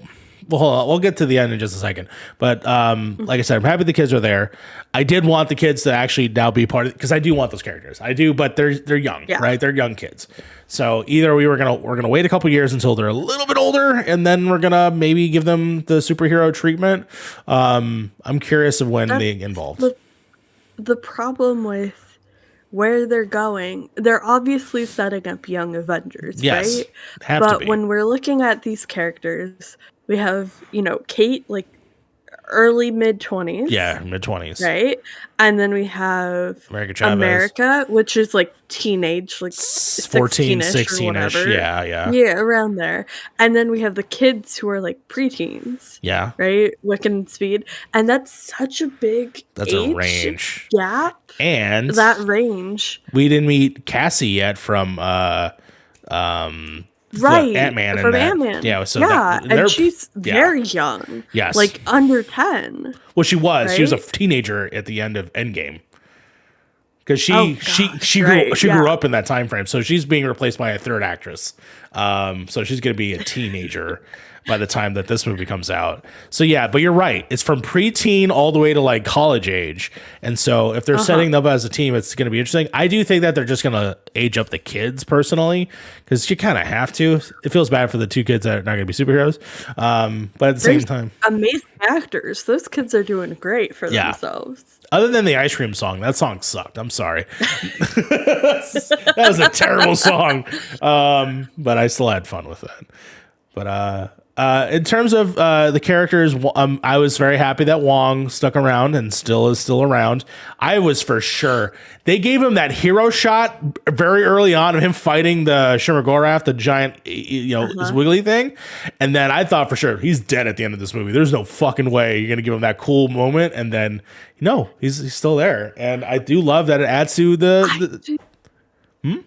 Well, hold on. We'll get to the end in just a second. But like I said, I'm happy the kids are there. I did want the kids to actually now be part of it, because I do want those characters. I do, but they're young, right? They're young kids. So either we're gonna wait a couple years until they're a little bit older, and then we're gonna maybe give them the superhero treatment. I'm curious of when they get involved. The problem with where they're going, they're obviously setting up young Avengers, right? Have to be. But when we're looking at these characters, we have, you know, Kate, like, early mid-20s. Yeah, mid-20s. Right? And then we have America Chavez. America, which is like teenage, like 14, 16-ish or 16-ish. whatever. Yeah. Yeah, around there. And then we have the kids who are like preteens. Yeah. Right? Wiccan and Speed. And that's such a big a range gap. And that range. We didn't meet Cassie yet from Right, Ant-Man from Ant-Man. Yeah, so and she's very young. Yes. Like under 10. Well, she was. Right? She was a teenager at the end of Endgame. Because she grew up in that time frame. So she's being replaced by a third actress. So she's going to be a teenager by the time that this movie comes out. So yeah, but you're right. It's from preteen all the way to like college age. And so if they're setting them up as a team, it's going to be interesting. I do think that they're just going to age up the kids personally, because you kind of have to. It feels bad for the two kids that are not going to be superheroes. But at the same time, amazing actors. Those kids are doing great for themselves. Other than the ice cream song, that song sucked. I'm sorry. That was a terrible song. But I still had fun with that. But in terms of the characters, I was very happy that Wong stuck around and is still around. I was for sure. They gave him that hero shot very early on of him fighting the Shimmergorath, the giant, wiggly thing. And then I thought for sure he's dead at the end of this movie. There's no fucking way you're going to give him that cool moment. And then, no, he's still there. And I do love that it adds to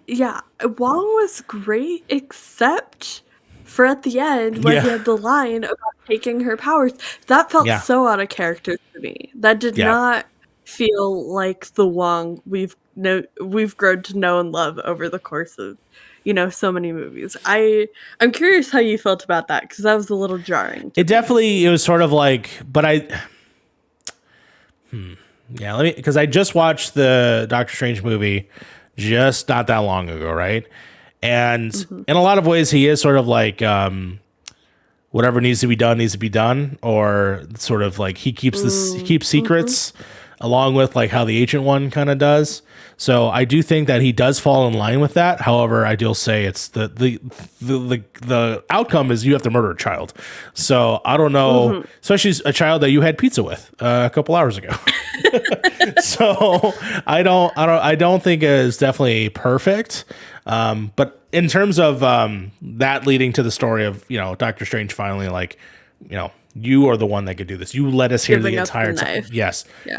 Yeah, Wong was great, except for at the end when he had the line about taking her powers. That felt so out of character to me. That did not feel like the Wong we've grown to know and love over the course of so many movies. I'm curious how you felt about that, because that was a little jarring. It was sort of like, but because I just watched the Doctor Strange movie just not that long ago, right? And in a lot of ways, he is sort of like whatever needs to be done, or sort of like he keeps secrets along with like how the Ancient One kind of does. So I do think that he does fall in line with that. However, I do say it's the outcome is you have to murder a child. So I don't know, especially a child that you had pizza with a couple hours ago. So I don't think it is definitely perfect. But in terms of that leading to the story of Doctor Strange finally you are the one that could do this. You let us hear the entire time. Yes. Yeah.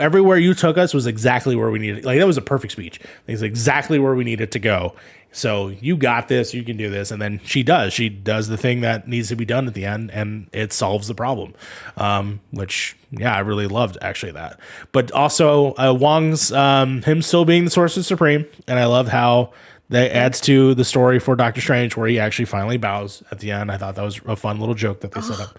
Everywhere you took us was exactly where we needed. Like, that was a perfect speech. It's exactly where we needed to go. So you got this, you can do this. And then she does the thing that needs to be done at the end, and it solves the problem. Which I really loved actually that. But also Wong's, him still being the Sorcerer Supreme. And I love how that adds to the story for Doctor Strange, where he actually finally bows at the end. I thought that was a fun little joke that they set up.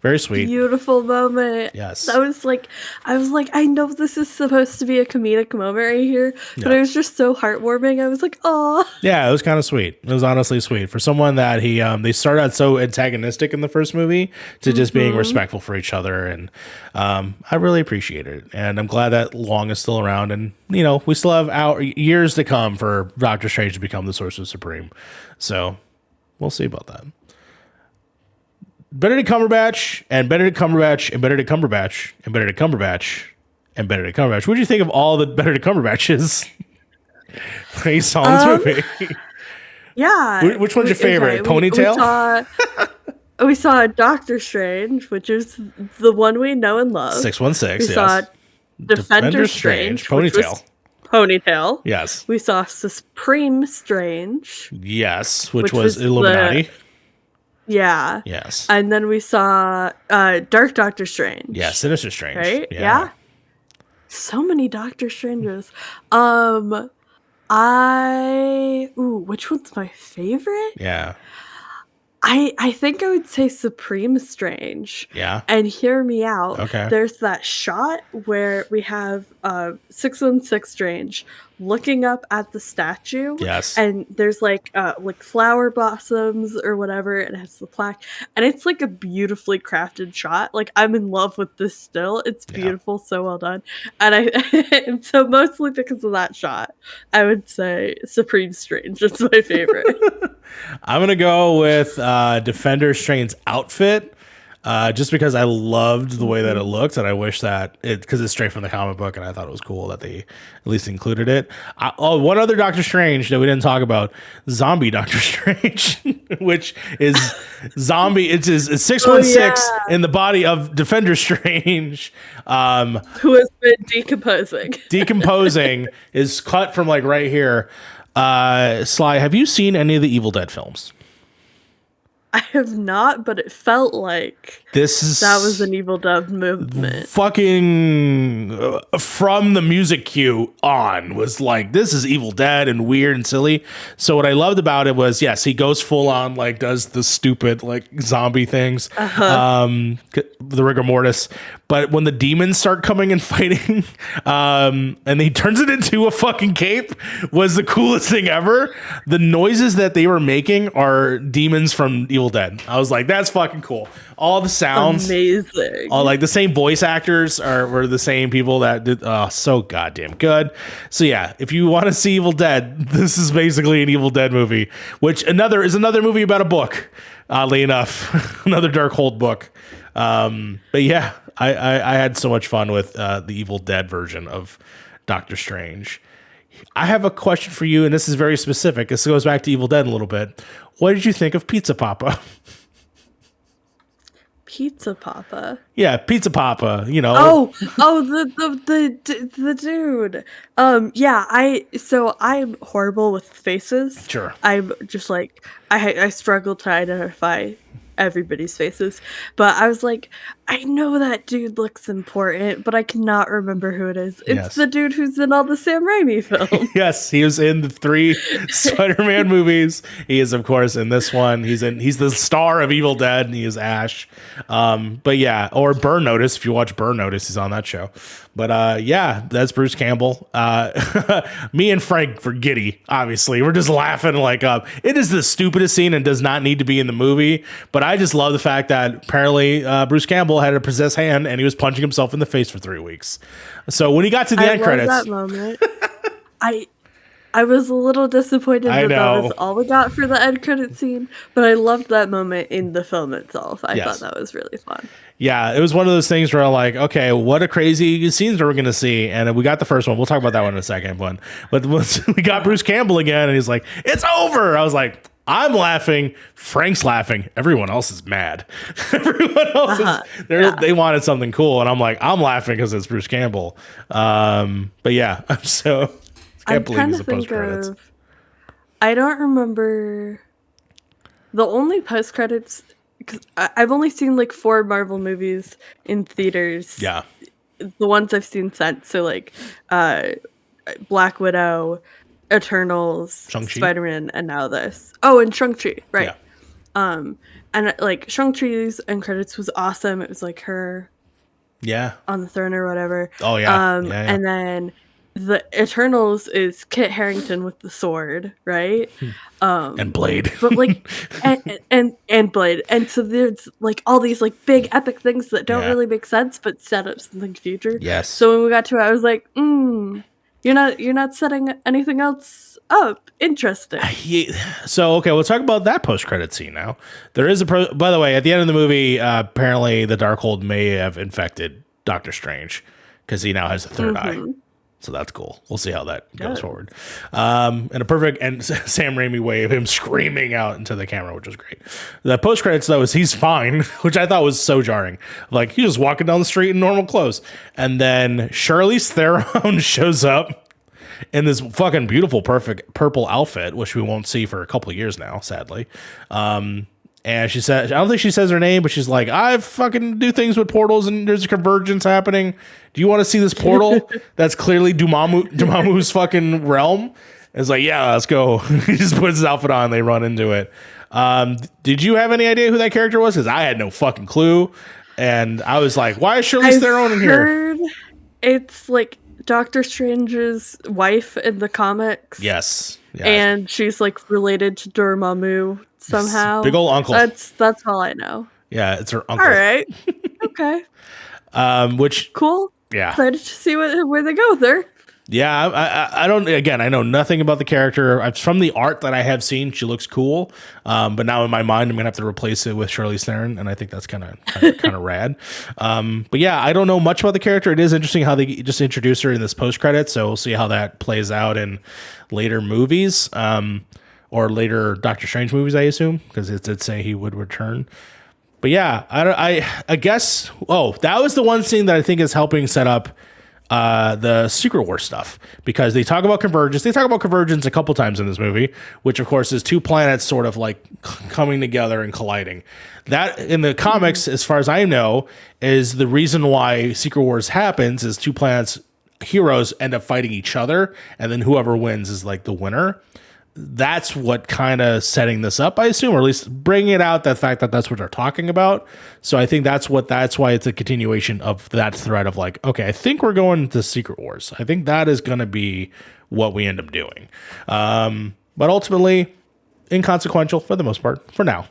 Very sweet. Beautiful moment. Yes. I was like, I know this is supposed to be a comedic moment right here, but it was just so heartwarming. I was like, oh. Yeah, it was kind of sweet. It was honestly sweet. For someone that they started out so antagonistic in the first movie to just being respectful for each other. And I really appreciate it. And I'm glad that Wong is still around. And, we still have years to come for Doctor Strange to become the Sorcerer Supreme. So we'll see about that. Benedict Cumberbatch and Benedict Cumberbatch and Benedict Cumberbatch and Benedict Cumberbatch and Benedict Cumberbatch. What do you think of all the Benedict Cumberbatches you saw in this movie? Yeah. Which one's your favorite? Ponytail? We saw Doctor Strange, which is the one we know and love. 616, We saw Defender Strange, Ponytail. Yes. We saw Supreme Strange. Yes, which was Illuminati. Yeah. Yes. And then we saw Dark Doctor Strange. Yeah, Sinister Strange. Right? Yeah. So many Doctor Stranges. Which one's my favorite? Yeah. I think I would say Supreme Strange. Yeah. And hear me out. Okay. There's that shot where we have 616 Strange looking up at the statue. Yes. And there's like flower blossoms or whatever, and it has the plaque. And it's like a beautifully crafted shot. Like, I'm in love with this still. It's beautiful, so well done. And and so mostly because of that shot, I would say Supreme Strange is my favorite. I'm gonna go with Defender Strange's outfit. just because I loved the way that it looked, and I wish that because it's straight from the comic book, and I thought it was cool that they at least included it. One other Doctor Strange that we didn't talk about, zombie Doctor Strange, which is zombie. It's 616 in the body of Defender Strange, who has been decomposing is cut from like right here. Sly, have you seen any of the Evil Dead films? I have not, but it felt like that was an Evil Dead movement. Fucking from the music cue on was like, this is Evil Dead and weird and silly. So what I loved about it was, yes, he goes full on, like does the stupid like zombie things, the rigor mortis. But when the demons start coming and fighting, and he turns it into a fucking cape, was the coolest thing ever. The noises that they were making are demons from Evil Dead. I was like, that's fucking cool. All the sounds, amazing. All like the same voice actors were the same people that did. Oh, so goddamn good. So yeah, if you want to see Evil Dead, this is basically an Evil Dead movie, which is another movie about a book. Oddly enough, another Darkhold book. But yeah, I had so much fun with the Evil Dead version of Doctor Strange. I have a question for you, and this is very specific. This goes back to Evil Dead a little bit. What did you think of Pizza Papa? Pizza Papa? Yeah, Pizza Papa, you know. The dude. So I'm horrible with faces. Sure. I'm just like, I struggle to identify everybody's faces, but I was like, I know that dude looks important, but I cannot remember who it is. It's the dude who's in all the Sam Raimi films. Yes, he was in the 3 Spider-Man movies. He is, of course, in this one. He's the star of Evil Dead, and he is Ash. But yeah, or Burn Notice. If you watch Burn Notice, he's on that show. But yeah, that's Bruce Campbell. Me and Frank were giddy, obviously. We're just laughing like it is the stupidest scene and does not need to be in the movie. But I just love the fact that apparently Bruce Campbell had a possessed hand and he was punching himself in the face for 3 weeks. So when he got to the end credits, that moment, I was a little disappointed that was all we got for the end credit scene, but I loved that moment in the film itself. I thought that was really fun. Yeah, it was one of those things where I'm like, okay, what a crazy scenes are we going to see? And we got the first one. We'll talk about that one in a second. But once we got Bruce Campbell again, and he's like, it's over. I was like, I'm laughing. Frank's laughing. Everyone else is mad. Everyone else they wanted something cool. And I'm like, I'm laughing because it's Bruce Campbell. But yeah, I'm so... I can't believe it's post-credits. I don't remember the only post-credits, because I've only seen like 4 Marvel movies in theaters. Yeah. The ones I've seen since. So like Black Widow, Eternals, Shang-Chi? Spider-Man, and now this. Oh, and Shang-Chi, right. Yeah. And like Shang-Chi's end credits was awesome. It was like her on the throne or whatever. Oh yeah. And then the Eternals is Kit Harington with the sword, right? And Blade. But like and Blade. And so there's like all these like big epic things that don't really make sense but set up something future. Yes. So when we got to it, I was like, you're not setting anything else up. Interesting. So okay, we'll talk about that post-credit scene now. There is by the way, at the end of the movie, apparently the Darkhold may have infected Doctor Strange because he now has a third eye. So that's cool. We'll see how that goes forward. And a perfect and Sam Raimi way of him screaming out into the camera, which was great. The post credits though is he's fine, which I thought was so jarring. Like he's just walking down the street in normal clothes, and then Charlize Theron shows up in this fucking beautiful, perfect purple outfit, which we won't see for a couple of years now, sadly. And she said, I don't think she says her name, but she's like, I fucking do things with portals and there's a convergence happening. Do you want to see this portal? That's clearly Dormammu's fucking realm. And it's like, yeah, let's go. He just puts his outfit on and they run into it. Did you have any idea who that character was? Because I had no fucking clue. And I was like, why is Charlize Theron in here? It's like Doctor Strange's wife in the comics. Yes. And she's like related to Dormammu somehow. Big old uncle. That's all I know. Yeah, it's her uncle. All right. Okay. Which cool. Yeah. Excited to see where they go with her. Yeah, I don't. Again, I know nothing about the character. From the art that I have seen, she looks cool. But now in my mind, I'm gonna have to replace it with Charlize Theron, and I think that's kind of rad. But yeah, I don't know much about the character. It is interesting how they just introduce her in this post credit, so we'll see how that plays out in later movies, or later Doctor Strange movies, I assume, because it did say he would return. But yeah, I guess. Oh, that was the one scene that I think is helping set up the Secret War stuff, because they talk about convergence. They talk about convergence a couple times in this movie, which of course is two planets sort of like coming together and colliding. That in the comics, as far as I know, is the reason why Secret Wars happens, is two planets heroes end up fighting each other, and then whoever wins is like the winner. That's what kind of setting this up, I assume, or at least bringing it out, the fact that that's what they're talking about. So I think that's why it's a continuation of that thread of like, okay, I think we're going to Secret Wars. I think that is going to be what we end up doing. But ultimately, inconsequential for the most part, for now,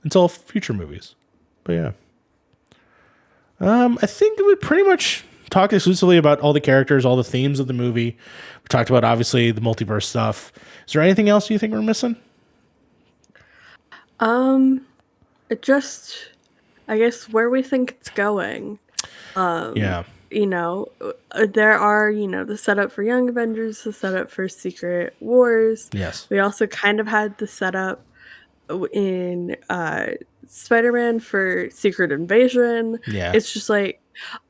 until future movies. But yeah. I think we pretty much talked exclusively about all the characters, all the themes of the movie. We talked about, obviously, the multiverse stuff. Is there anything else you think we're missing? Just, I guess, where we think it's going. Yeah. You know, there are, the setup for Young Avengers, the setup for Secret Wars. Yes. We also kind of had the setup in Spider-Man for Secret Invasion. Yeah. It's just like,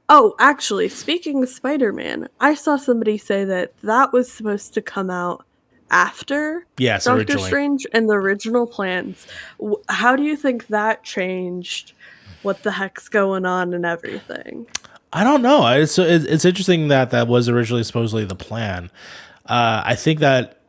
oh, actually, speaking of Spider-Man, I saw somebody say that was supposed to come out after Doctor originally. Strange and the original plans. How do you think that changed what the heck's going on and everything? I don't know. It's interesting that was originally supposedly the plan. I think that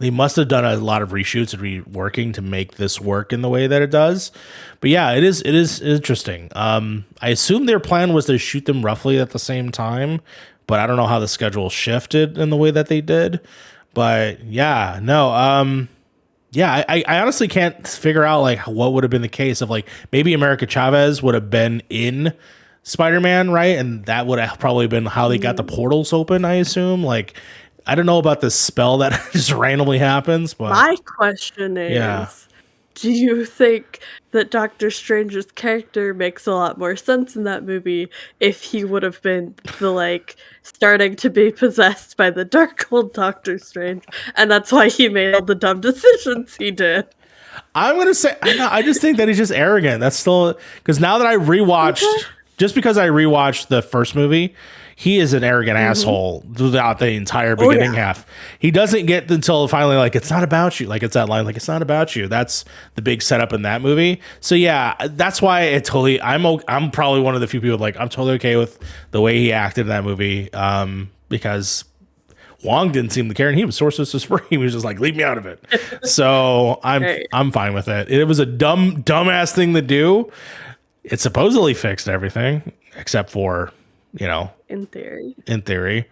they must have done a lot of reshoots and reworking to make this work in the way that it does. But yeah, it is interesting. I assume their plan was to shoot them roughly at the same time, but I don't know how the schedule shifted in the way that they did. But yeah, no. Yeah, I honestly can't figure out like what would have been the case of like maybe America Chavez would have been in Spider-Man, right? And that would have probably been how they got the portals open, I assume. Like, I don't know about this spell that just randomly happens, but my question is, do you think that Doctor Strange's character makes a lot more sense in that movie if he would have been the starting to be possessed by the dark old Doctor Strange, and that's why he made all the dumb decisions he did? I'm gonna say I just think that he's just arrogant. That's still because now that I rewatched, just because I rewatched the first movie, he is an arrogant asshole throughout the entire beginning half. He doesn't get until finally, like, it's not about you. Like, it's that line, like, it's not about you. That's the big setup in that movie. So yeah, that's why I'm probably one of the few people like I'm totally okay with the way he acted in that movie, because Wong didn't seem to care, and he was Sorceress Supreme. He was just like, leave me out of it. So I'm fine with it. It was a dumbass thing to do. It supposedly fixed everything except for, in theory,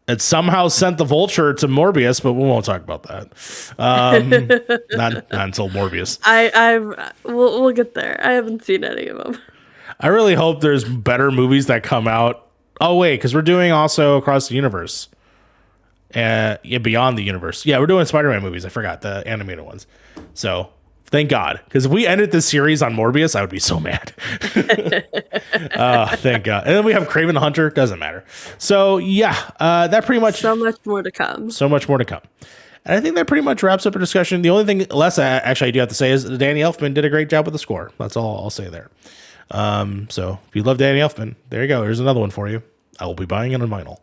it somehow sent the Vulture to Morbius, but we won't talk about that. Not until Morbius. We'll get there. I haven't seen any of them. I really hope there's better movies that come out. Oh wait, because we're doing also Across the Universe, Beyond the Universe. Yeah, we're doing Spider-Man movies. I forgot the animated ones. So thank God, because if we ended this series on Morbius, I would be so mad. Thank God. And then we have Kraven the Hunter. Doesn't matter. So yeah, that pretty much. So much more to come. So much more to come. And I think that pretty much wraps up our discussion. The only thing less I do have to say is Danny Elfman did a great job with the score. That's all I'll say there. So if you love Danny Elfman, there you go. Here's another one for you. I will be buying it on vinyl.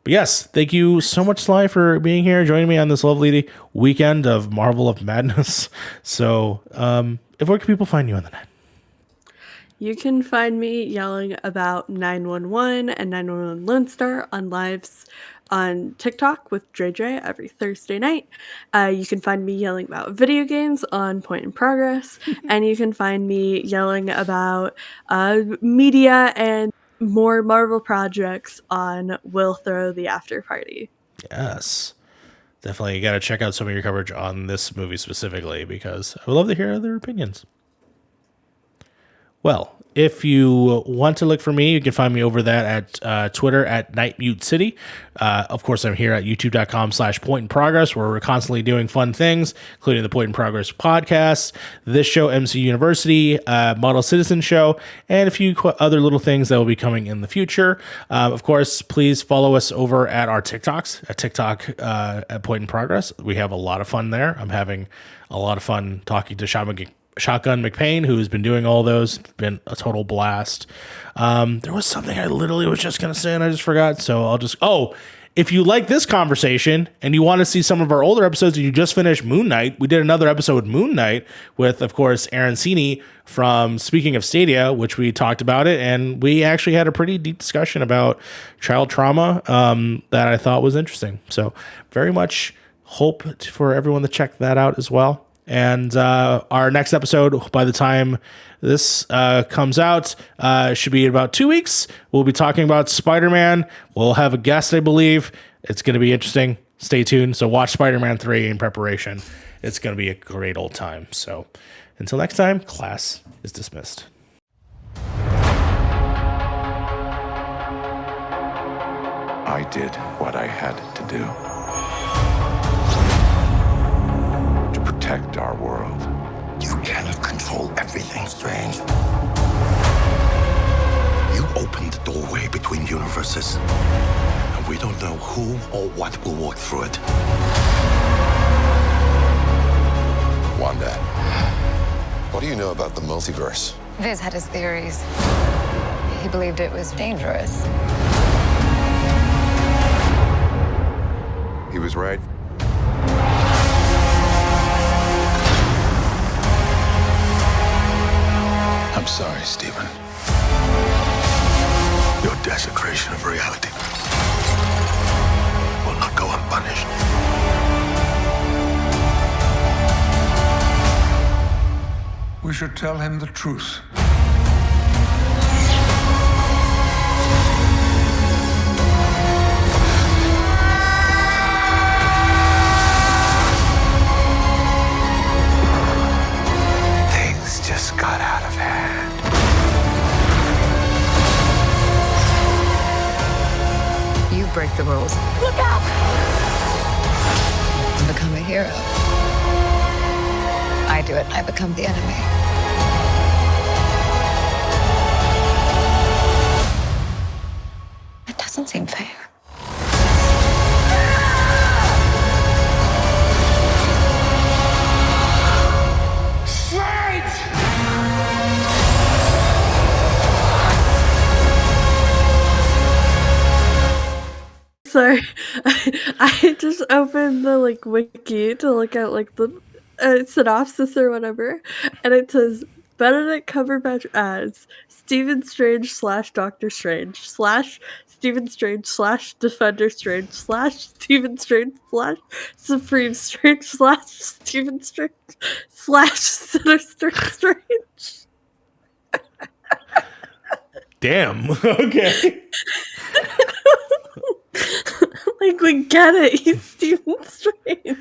But yes, thank you so much, Sly, for being here, joining me on this lovely weekend of Marvel of Madness. So, where can people find you on the net? You can find me yelling about 911 and 911 Lone Star on lives on TikTok with JJ every Thursday night. You can find me yelling about video games on Point in Progress, and you can find me yelling about media and more Marvel projects on Will Throw the After Party. Yes. Definitely. You got to check out some of your coverage on this movie specifically, because I would love to hear their opinions. Well, if you want to look for me, you can find me over that at Twitter at Nightmute City. Of course, I'm here at youtube.com/Point in Progress, where we're constantly doing fun things, including the Point in Progress podcast, this show, MC University, Model Citizen Show, and a few other little things that will be coming in the future. Of course, please follow us over at our TikToks, at TikTok at Point in Progress. We have a lot of fun there. I'm having a lot of fun talking to Shotgun McPain, who's been doing all those. It's been a total blast. There was something I literally was just going to say and I just forgot. So if you like this conversation and you want to see some of our older episodes and you just finished Moon Knight, we did another episode with Moon Knight with, of course, Aaron Cini from Speaking of Stadia, which we talked about it. And we actually had a pretty deep discussion about child trauma that I thought was interesting. So very much hope for everyone to check that out as well. And our next episode, by the time this comes out, should be in about 2 weeks. We'll be talking about Spider-Man. We'll have a guest, I believe. It's going to be interesting. Stay tuned. So watch Spider-Man 3 in preparation. It's going to be a great old time. So until next time, class is dismissed. I did what I had to do. Protect our world. You cannot control everything, Strange. You opened the doorway between universes, and we don't know who or what will walk through it. Wanda, what do you know about the multiverse? Viz had his theories. He believed it was dangerous. He was right. I'm sorry, Stephen. Your desecration of reality will not go unpunished. We should tell him the truth. Things just got out of hand. You break the rules. Look out! And become a hero. I do it, I become the enemy. It doesn't seem fair. Sorry, I just opened the wiki to look at the synopsis or whatever, and it says Benedict Cumberbatch as Stephen Strange / Doctor Strange / Stephen Strange / Defender Strange / Stephen Strange / Supreme Strange / Stephen Strange / Sinister Strange. Damn. Okay. We get it. He's Stephen Strange.